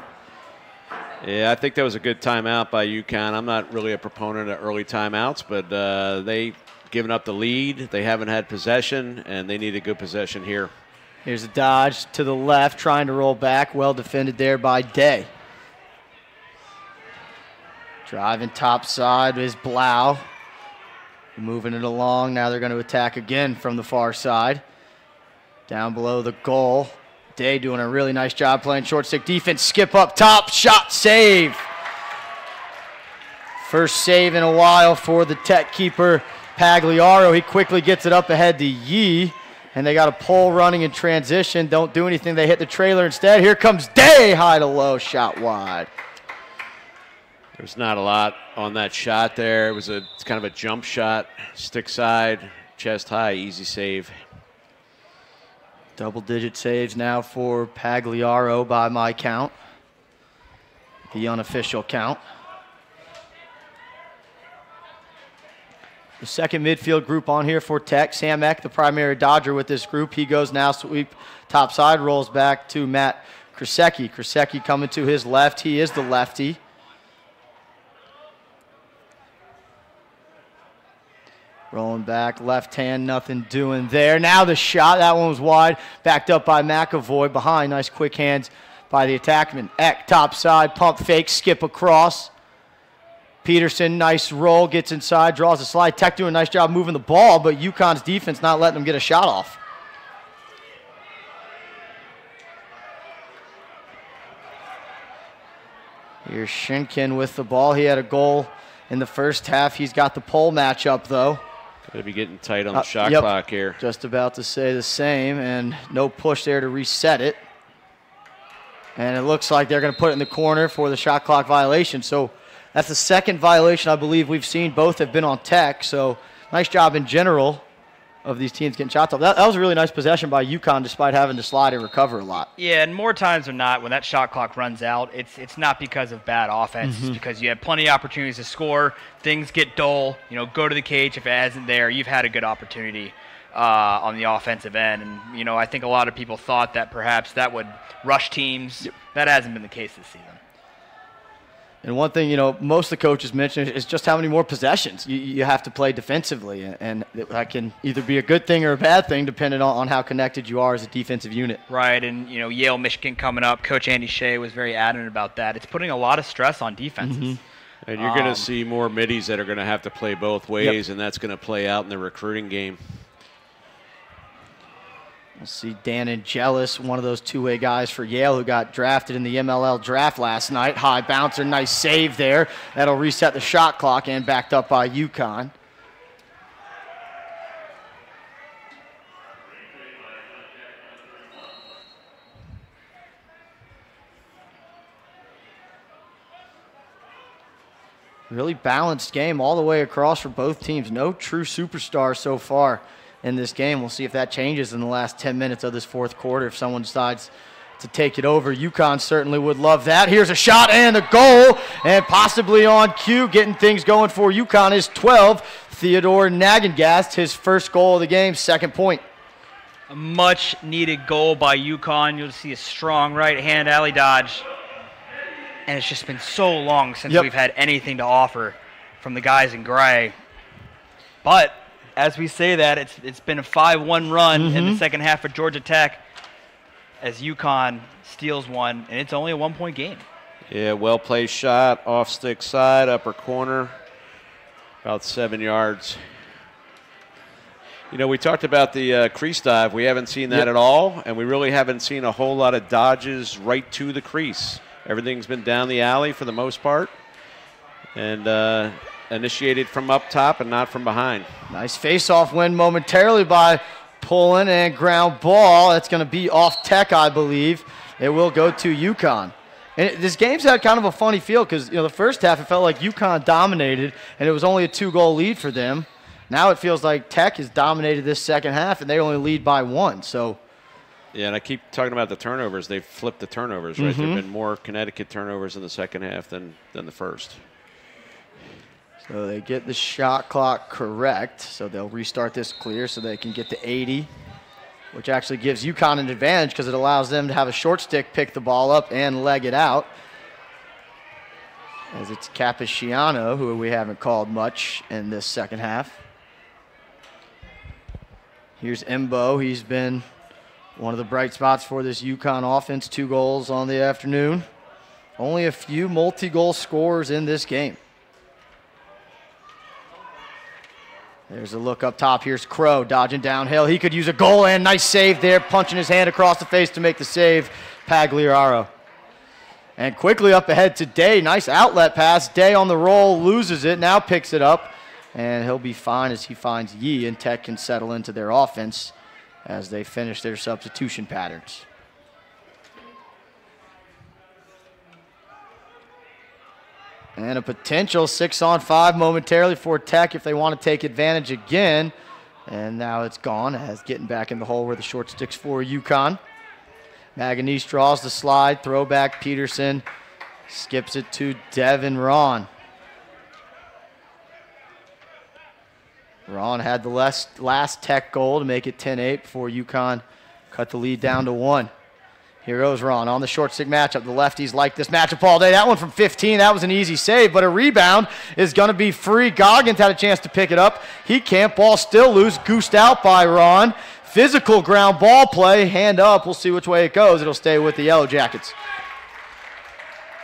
Yeah, I think that was a good timeout by UConn. I'm not really a proponent of early timeouts, but they've given up the lead. They haven't had possession, and they need a good possession here. Here's a dodge to the left, trying to roll back. Well defended there by Day. Driving top side is Blau. Moving it along. Now they're going to attack again from the far side. Down below the goal. Day doing a really nice job playing short stick defense. Skip up top. Shot save. First save in a while for the Tech keeper, Pagliaro. He quickly gets it up ahead to Yee. And they got a pole running in transition. Don't do anything. They hit the trailer instead. Here comes Day. High to low. Shot wide. There's not a lot on that shot there. It's kind of a jump shot. Stick side, chest high, easy save. Double-digit saves now for Pagliaro by my count. The unofficial count. The second midfield group on here for Tech. Sam Eck, the primary dodger with this group. He goes now sweep top side, rolls back to Matt Krasecki. Krasecki coming to his left. He is the lefty. Rolling back, left hand, nothing doing there. Now the shot, that one was wide. Backed up by McAvoy behind. Nice quick hands by the attackman. Eck, top side, pump fake, skip across. Peterson, nice roll, gets inside, draws a slide. Tech doing a nice job moving the ball, but UConn's defense not letting them get a shot off. Here's Shinkin with the ball. He had a goal in the first half. He's got the pole matchup, though. Going to be getting tight on the shot Yep. clock here. Just about to say the same, and no push there to reset it. And it looks like they're going to put it in the corner for the shot clock violation. So that's the second violation I believe we've seen. Both have been on Tech, so nice job in general of these teams getting shots off. That was a really nice possession by UConn despite having to slide and recover a lot. Yeah, and more times than not, when that shot clock runs out, it's not because of bad offense. It's because you have plenty of opportunities to score. Things get dull. Go to the cage. If it isn't there, you've had a good opportunity on the offensive end. And, I think a lot of people thought that perhaps that would rush teams. Yep. That hasn't been the case this season. And one thing, most of the coaches mentioned is just how many more possessions you have to play defensively. And that can either be a good thing or a bad thing depending on how connected you are as a defensive unit. Right, and, Yale, Michigan coming up. Coach Andy Shea was very adamant about that. It's putting a lot of stress on defenses. And you're going to see more middies that are going to have to play both ways, and that's going to play out in the recruiting game. We'll see Dan Angelis, one of those two-way guys for Yale who got drafted in the MLL draft last night. High bouncer, nice save there. That'll reset the shot clock and backed up by UConn. Really balanced game all the way across for both teams. No true superstars so far in this game. We'll see if that changes in the last 10 minutes of this fourth quarter if someone decides to take it over. UConn certainly would love that. Here's a shot and a goal, and possibly on cue, getting things going for UConn is 12. Theodore Nagengast, his first goal of the game, second point. A much-needed goal by UConn. You'll see a strong right-hand alley dodge. And it's just been so long since we've had anything to offer from the guys in gray. But as we say that, it's been a 5-1 run in the second half for Georgia Tech as UConn steals one, and it's only a one-point game. Yeah, well-placed shot, off-stick side, upper corner, about 7 yards. We talked about the crease dive. We haven't seen that at all, and we really haven't seen a whole lot of dodges right to the crease. Everything's been down the alley for the most part, and initiated from up top and not from behind. Nice face-off win momentarily by Pullen and ground ball. That's going to be off Tech, I believe. It will go to UConn. And this game's had kind of a funny feel because the first half it felt like UConn dominated, and it was only a 2-goal lead for them. Now it feels like Tech has dominated this second half, and they only lead by 1. So. Yeah, and I keep talking about the turnovers. They've flipped the turnovers, right? There have been more Connecticut turnovers in the second half than the first. So they get the shot clock correct. So they'll restart this clear so they can get to 80, which actually gives UConn an advantage because it allows them to have a short stick, pick the ball up, and leg it out. As it's Capiciano, who we haven't called much in this second half. Here's Imbo. He's been one of the bright spots for this UConn offense. 2 goals on the afternoon. Only a few multi-goal scorers in this game. There's a look up top. Here's Crow dodging downhill. He could use a goal, and nice save there, punching his hand across the face to make the save. Pagliaro. And quickly up ahead to Day. Nice outlet pass. Day on the roll, loses it, now picks it up. And he'll be fine as he finds Yee, and Tech can settle into their offense as they finish their substitution patterns. And a potential 6-on-5 momentarily for Tech if they want to take advantage again. And now it's gone as getting back in the hole where the short sticks for UConn. Maganese draws the slide, throwback Peterson, skips it to Devin Ron. Ron had the last Tech goal to make it 10-8 before UConn cut the lead down to 1. Here goes Ron on the short stick matchup. The lefties like this matchup all day. That one from 15, that was an easy save, but a rebound is going to be free. Goggins had a chance to pick it up. He can't. Ball still loose, goosed out by Ron. Physical ground ball play, hand up. We'll see which way it goes. It'll stay with the Yellow Jackets.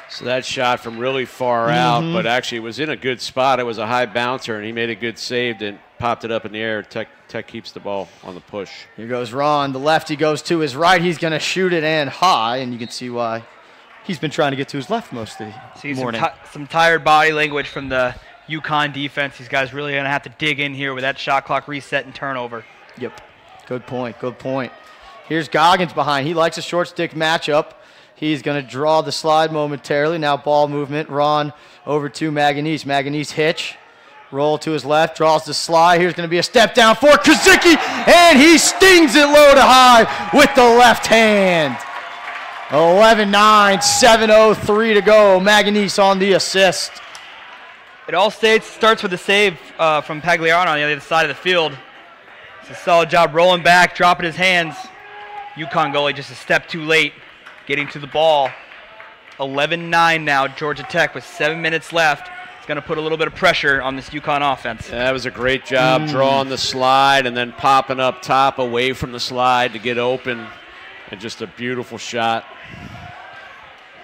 So that shot from really far out, but actually it was in a good spot. It was a high bouncer, and he made a good save and popped it up in the air. Tech keeps the ball on the push. Here goes Ron. The lefty goes to his right. He's going to shoot it and high, and you can see why he's been trying to get to his left most of the morning. Some tired body language from the UConn defense. These guys really going to have to dig in here with that shot clock reset and turnover. Yep. Good point. Good point. Here's Goggins behind. He likes a short stick matchup. He's going to draw the slide momentarily. Now ball movement. Ron over to Maganese. Maganese hitch. Roll to his left. Draws the slide. Here's going to be a step down for Kazicki. And he stings it low to high with the left hand. 11-9, 7:03 to go. Maganese on the assist. It all starts with a save from Pagliaro on the other side of the field. It's a solid job rolling back, dropping his hands. UConn goalie just a step too late getting to the ball. 11-9 now, Georgia Tech with 7 minutes left. It's going to put a little bit of pressure on this UConn offense. Yeah, that was a great job drawing the slide and then popping up top away from the slide to get open. And just a beautiful shot.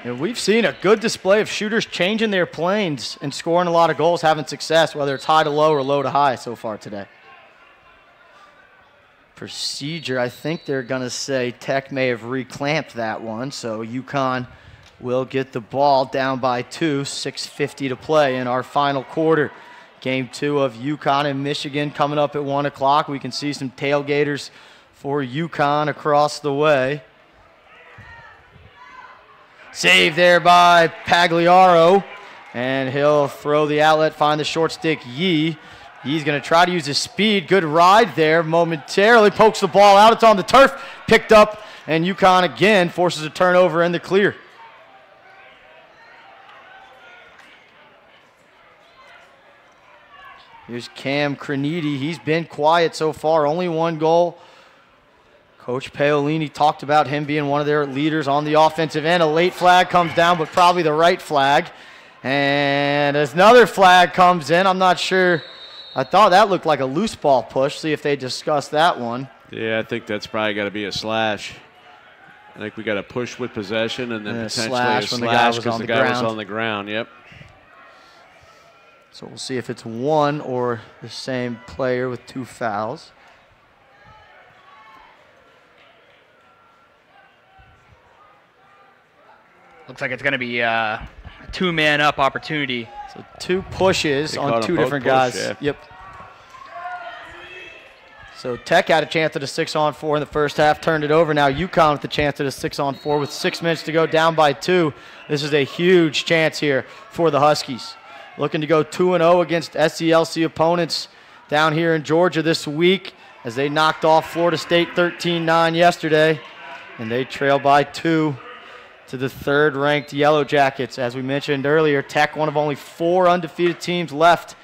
And we've seen a good display of shooters changing their planes and scoring a lot of goals, having success, whether it's high to low or low to high so far today. Procedure, I think they're going to say Tech may have reclamped that one, so UConn will get the ball down by 2, 6:50 to play in our final quarter. Game 2 of UConn and Michigan coming up at 1 o'clock. We can see some tailgaters for UConn across the way. Save there by Pagliaro, and he'll throw the outlet, find the short stick, Yee. He's going to try to use his speed. Good ride there momentarily. Pokes the ball out. It's on the turf. Picked up, and UConn again forces a turnover in the clear. Here's Cam Creniti. He's been quiet so far. Only 1 goal. Coach Paolini talked about him being one of their leaders on the offensive end. A late flag comes down, but probably the right flag. And as another flag comes in, I'm not sure. I thought that looked like a loose ball push. See if they discuss that one. Yeah, I think that's probably got to be a slash. I think we got a push with possession and then potentially a slash because the guy was on the ground. Yep. So we'll see if it's one or the same player with 2 fouls. Looks like it's going to be a 2-man up opportunity. So 2 pushes on 2 different guys. Yeah. Yep. So Tech had a chance at a 6-on-4 in the first half, turned it over. Now UConn with the chance at a 6-on-4 with 6 minutes to go, down by 2. This is a huge chance here for the Huskies. Looking to go 2-0 against SELC opponents down here in Georgia this week as they knocked off Florida State 13-9 yesterday. And they trail by 2 to the 3rd-ranked Yellow Jackets. As we mentioned earlier, Tech, one of only 4 undefeated teams left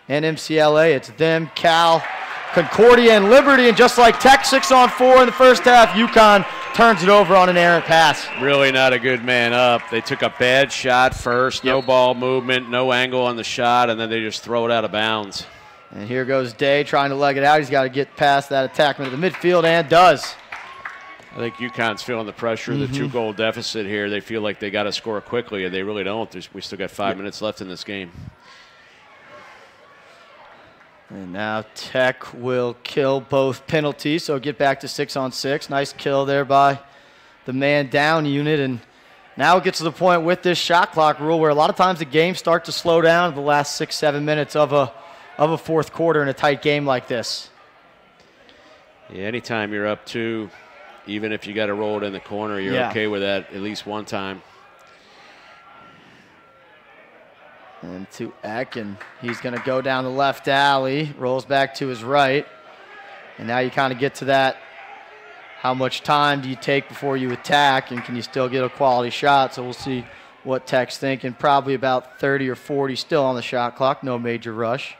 and MCLA. It's them, Cal, Concordia, and Liberty. And just like Tech, 6-on-4 in the first half, UConn turns it over on an errant pass. Really not a good man up. They took a bad shot first, no ball movement, no angle on the shot, and then they just throw it out of bounds. And here goes Day trying to leg it out. He's got to get past that attackman to the midfield, and does. I think UConn's feeling the pressure of the 2-goal deficit here. They feel like they got to score quickly, and they really don't. We still got 5 minutes left in this game. And now Tech will kill both penalties, so get back to 6-on-6. Nice kill there by the man down unit. And now it gets to the point with this shot clock rule where a lot of times the games start to slow down in the last 6-7 minutes of a fourth quarter in a tight game like this. Yeah, anytime you're up 2, even if you got to roll it in the corner, you're okay with that at least one time. And to Eck, and he's going to go down the left alley, rolls back to his right. And now you kind of get to that, how much time do you take before you attack, and can you still get a quality shot? So we'll see what Tech's thinking. Probably about 30 or 40 still on the shot clock, no major rush.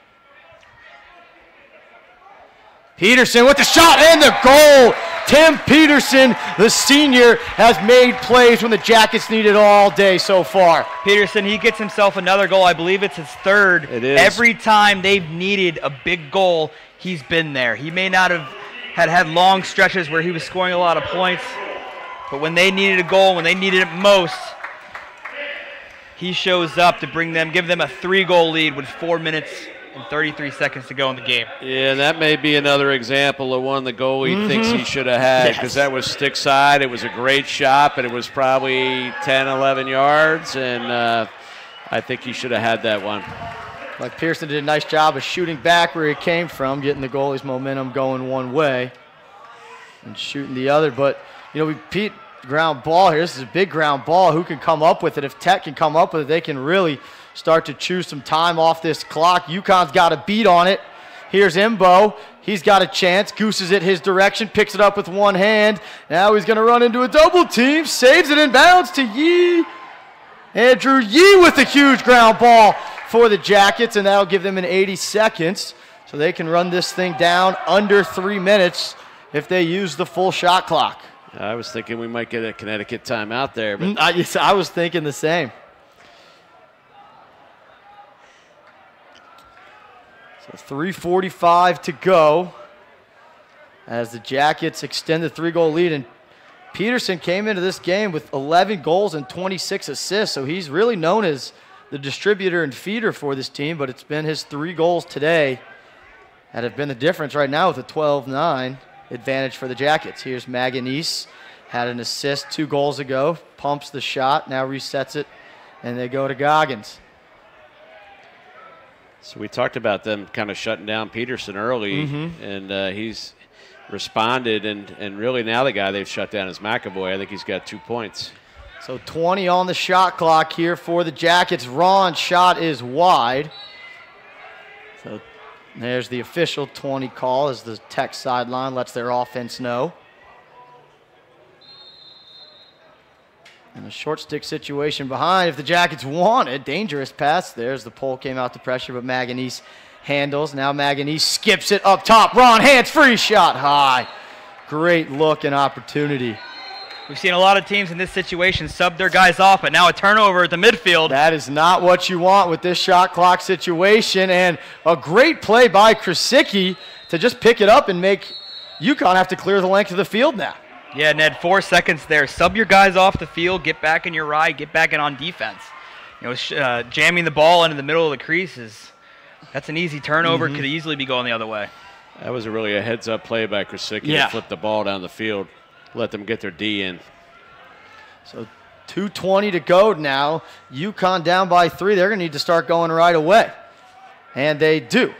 Peterson with the shot and the goal. Tim Peterson, the senior, has made plays when the Jackets needed all day so far. Peterson, he gets himself another goal. I believe it's his third. It is. Every time they've needed a big goal, he's been there. He may not have had long stretches where he was scoring a lot of points, but when they needed a goal, when they needed it most, he shows up to give them a 3-goal lead with 4 minutes and 33 seconds to go in the game. Yeah, that may be another example of one the goalie thinks he should have had, because that was stick side. It was a great shot, but it was probably 10, 11 yards, and I think he should have had that one. Like Pearson did a nice job of shooting back where he came from, getting the goalie's momentum going one way and shooting the other. But, you know, we beat ground ball here. This is a big ground ball. Who can come up with it? If Tech can come up with it, they can really start to chew some time off this clock. UConn's got a beat on it. Here's Imbo. He's got a chance. Gooses it his direction, picks it up with one hand. Now he's going to run into a double team. Saves it in bounds to Yee. Andrew Yee with a huge ground ball for the Jackets, and that'll give them an 80 seconds. So they can run this thing down under 3 minutes if they use the full shot clock. I was thinking we might get a Connecticut timeout there. But I was thinking the same. So 3:45 to go as the Jackets extend the 3-goal lead. And Peterson came into this game with 11 goals and 26 assists, so he's really known as the distributor and feeder for this team, but it's been his 3 goals today that have been the difference right now with a 12-9 advantage for the Jackets. Here's Maganese, had an assist 2 goals ago, pumps the shot, now resets it, and they go to Goggins. So we talked about them kind of shutting down Peterson early, and he's responded, and really now the guy they've shut down is McAvoy. I think he's got 2 points. So 20 on the shot clock here for the Jackets. Ron's shot is wide. So there's the official 20 call as the Tech sideline lets their offense know. And a short stick situation behind if the Jackets want it. Dangerous pass. There's the pole came out to pressure, but Maganese handles. Now Maganese skips it up top. Ron, hands free, shot high. Great look and opportunity. We've seen a lot of teams in this situation sub their guys off, but now a turnover at the midfield. That is not what you want with this shot clock situation, and a great play by Krasicki to just pick it up and make UConn have to clear the length of the field now. Yeah, Ned, 4 seconds there. Sub your guys off the field, get back in your ride, get back in on defense. You know, jamming the ball into the middle of the crease that's an easy turnover. Could easily be going the other way. That was really a heads-up play by Krasicki to flip the ball down the field, let them get their D in. So 2:20 to go now. UConn down by 3. They're going to need to start going right away. And they do.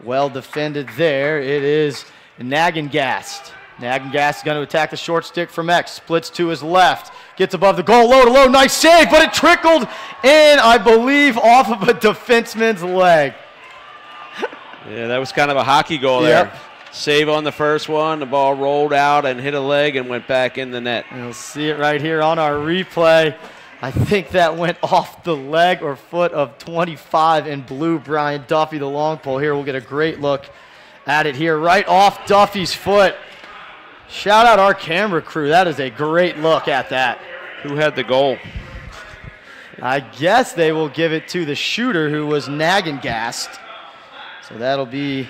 Well defended there. It is Nagengast. Nagengast is going to attack the short stick from X. Splits to his left. Gets above the goal. Low to low. Nice save, but it trickled in, I believe, off of a defenseman's leg. Yeah, that was kind of a hockey goal there. Save on the first one. The ball rolled out and hit a leg and went back in the net. You'll see it right here on our replay. I think that went off the leg or foot of 25 in blue, Brian Duffy, the long pole here. We'll get a great look at it here, right off Duffy's foot. Shout out our camera crew. That is a great look at that. Who had the goal? I guess they will give it to the shooter who was nagging-gassed. So that'll be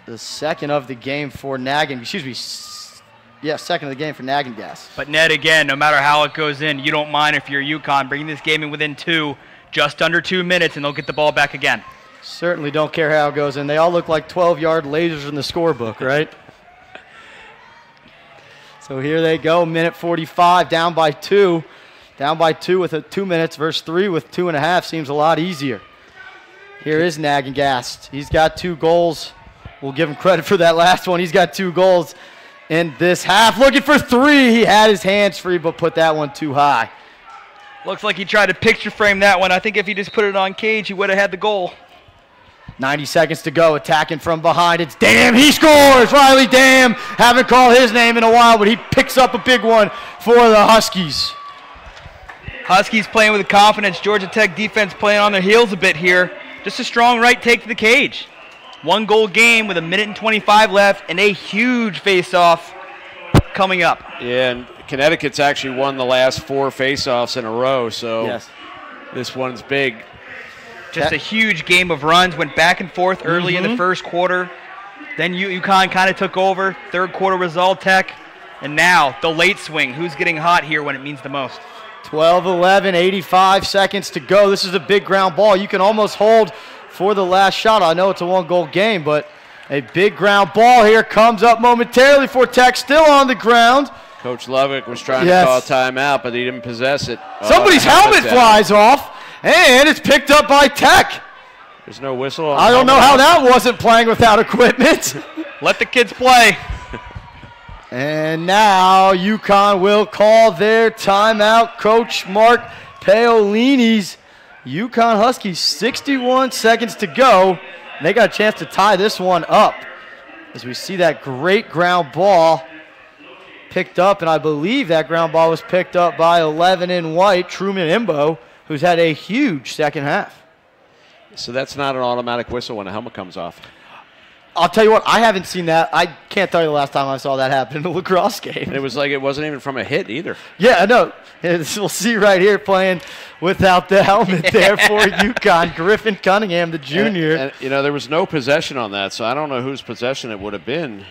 the second of the game for nagging. Excuse me. Yeah, second of the game for nagging-gas. But Ned, again, no matter how it goes in, you don't mind if you're UConn bringing this game in within just under 2 minutes, and they'll get the ball back again. Certainly don't care how it goes in. They all look like 12-yard lasers in the scorebook, right? So here they go, minute 45, down by 2. Down by 2 with 2 minutes versus 3 with 2.5 seems a lot easier. Here is nagging-gas. He's got 2 goals. We'll give him credit for that last one. He's got 2 goals in this half. Looking for 3. He had his hands free, but put that one too high. Looks like he tried to picture frame that one. I think if he just put it on cage, he would have had the goal. 90 seconds to go, attacking from behind. It's Dam. He scores. Riley Dam. Haven't called his name in a while, but he picks up a big one for the Huskies. Huskies playing with confidence. Georgia Tech defense playing on their heels a bit here. Just a strong right take to the cage. 1-goal game with 1:25 left and a huge face-off coming up. Yeah, and Connecticut's actually won the last 4 face-offs in a row, so yes, this one's big. Just a huge game of runs. Went back and forth early in the first quarter. Then UConn kind of took over. Third quarter was all Tech. And now the late swing. Who's getting hot here when it means the most? 12-11, 85 seconds to go. This is a big ground ball. You can almost hold for the last shot. I know it's a 1-goal game, but a big ground ball here comes up momentarily for Tech, still on the ground. Coach Lovick was trying to call a timeout, but he didn't possess it. Somebody's helmet flies off, and it's picked up by Tech. There's no whistle. I don't know how that wasn't playing without equipment. Let the kids play. And now UConn will call their timeout. Coach Mark Paolini's UConn Huskies, 61 seconds to go. And they got a chance to tie this one up as we see that great ground ball picked up. And I believe that ground ball was picked up by 11 in white, Truman Imbo, who's had a huge second half. So that's not an automatic whistle when a helmet comes off. I'll tell you what, I haven't seen that. I can't tell you the last time I saw that happen in a lacrosse game. And it was like it wasn't even from a hit either. Yeah, I know. We'll see right here playing without the helmet there for UConn. Griffin Cunningham, the junior. And, you know, there was no possession on that, so I don't know whose possession it would have been.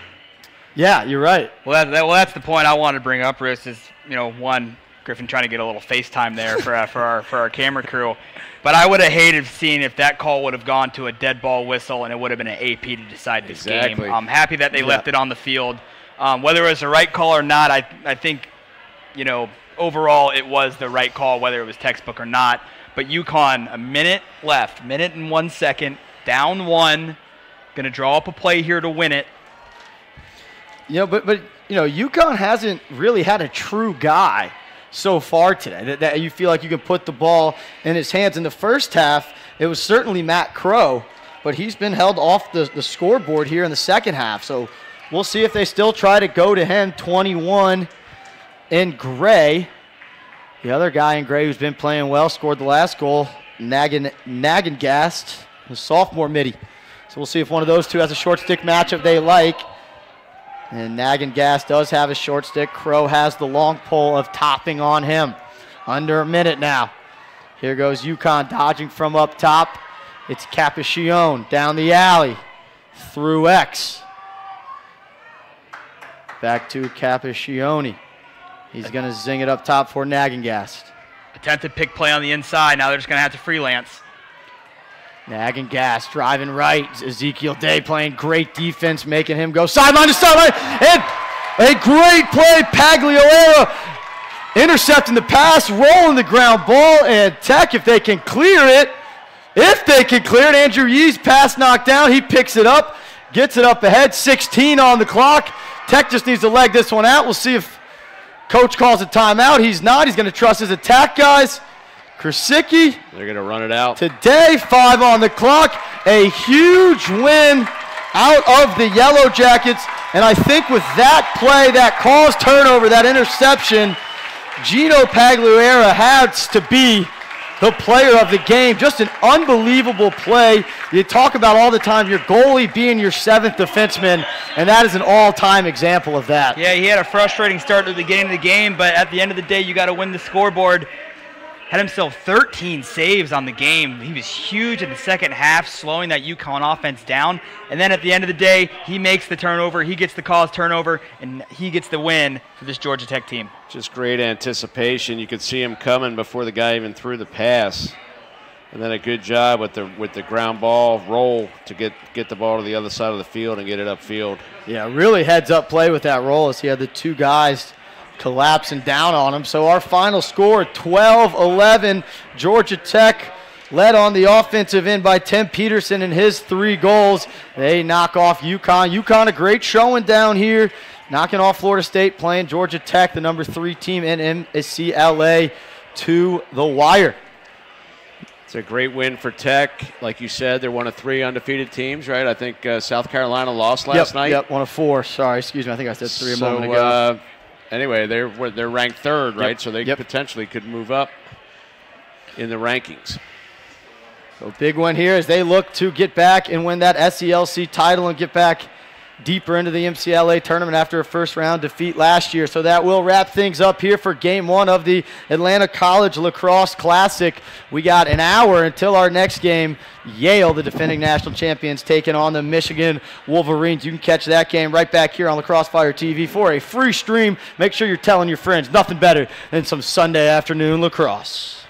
Yeah, you're right. Well, that's the point I wanted to bring up, Rich, is, you know, one, Griffin trying to get a little FaceTime there for our camera crew. But I would have hated seeing if that call would have gone to a dead ball whistle and it would have been an AP to decide this game. I'm happy that they left it on the field. Whether it was the right call or not, I think, you know, overall it was the right call, whether it was textbook or not. But UConn, a minute left, minute and 1 second, down 1, going to draw up a play here to win it. You know, but you know, UConn hasn't really had a true guy so far today that you feel like you can put the ball in his hands. In the first half, it was certainly Matt Crow, but he's been held off the scoreboard here in the second half. So we'll see if they still try to go to him. 21 in gray. The other guy in gray who's been playing well scored the last goal, Naggingast, the sophomore midi. So we'll see if one of those two has a short stick matchup they like. And Naggingast does have a short stick. Crow has the long pole of topping on him. Under a minute now. Here goes UConn dodging from up top. It's Capicchione down the alley. Through X. Back to Capicchione. He's going to zing it up top for Naggingast. Attempted pick play on the inside. Now they're just going to have to freelance. Naggingast driving right. Ezekiel Day playing great defense, making him go sideline to sideline. And a great play. Pagliolera intercepting the pass, rolling the ground ball. And Tech, if they can clear it, Andrew Yee's pass knocked down. He picks it up, gets it up ahead. 16 on the clock. Tech just needs to leg this one out. We'll see if Coach calls a timeout. He's not. He's going to trust his attack guys. Krasicki. They're going to run it out. Today, 5 on the clock. A huge win out of the Yellow Jackets. And I think with that play, that caused turnover, that interception, Gino Pagliuera has to be the player of the game. Just an unbelievable play. You talk about all the time your goalie being your 7th defenseman, and that is an all-time example of that. Yeah, he had a frustrating start at the beginning of the game, but at the end of the day, you got to win the scoreboard. Had himself 13 saves on the game. He was huge in the second half, slowing that UConn offense down. And then at the end of the day, he makes the turnover, he gets the cause turnover, and he gets the win for this Georgia Tech team. Just great anticipation. You could see him coming before the guy even threw the pass. And then a good job with the ground ball roll to get the ball to the other side of the field and get it upfield. Yeah, really heads-up play with that roll as he had the 2 guys collapsing down on him. So our final score, 12-11. Georgia Tech led on the offensive end by Tim Peterson and his 3 goals. They knock off UConn. UConn, a great showing down here, knocking off Florida State, playing Georgia Tech, the number 3 team in MCLA, to the wire. It's a great win for Tech. Like you said, they're one of 3 undefeated teams, right? I think South Carolina lost last night. Yep, one of 4. Sorry, excuse me. I think I said 3 a moment ago. Anyway, they're ranked 3rd, right? Yep. So they potentially could move up in the rankings. So big one here as they look to get back and win that SELC title and get back deeper into the MCLA tournament after a first-round defeat last year. So that will wrap things up here for Game 1 of the Atlanta College Lacrosse Classic. We got an hour until our next game. Yale, the defending national champions, taking on the Michigan Wolverines. You can catch that game right back here on Lacrosse Fire TV for a free stream. Make sure you're telling your friends. Nothing better than some Sunday afternoon lacrosse.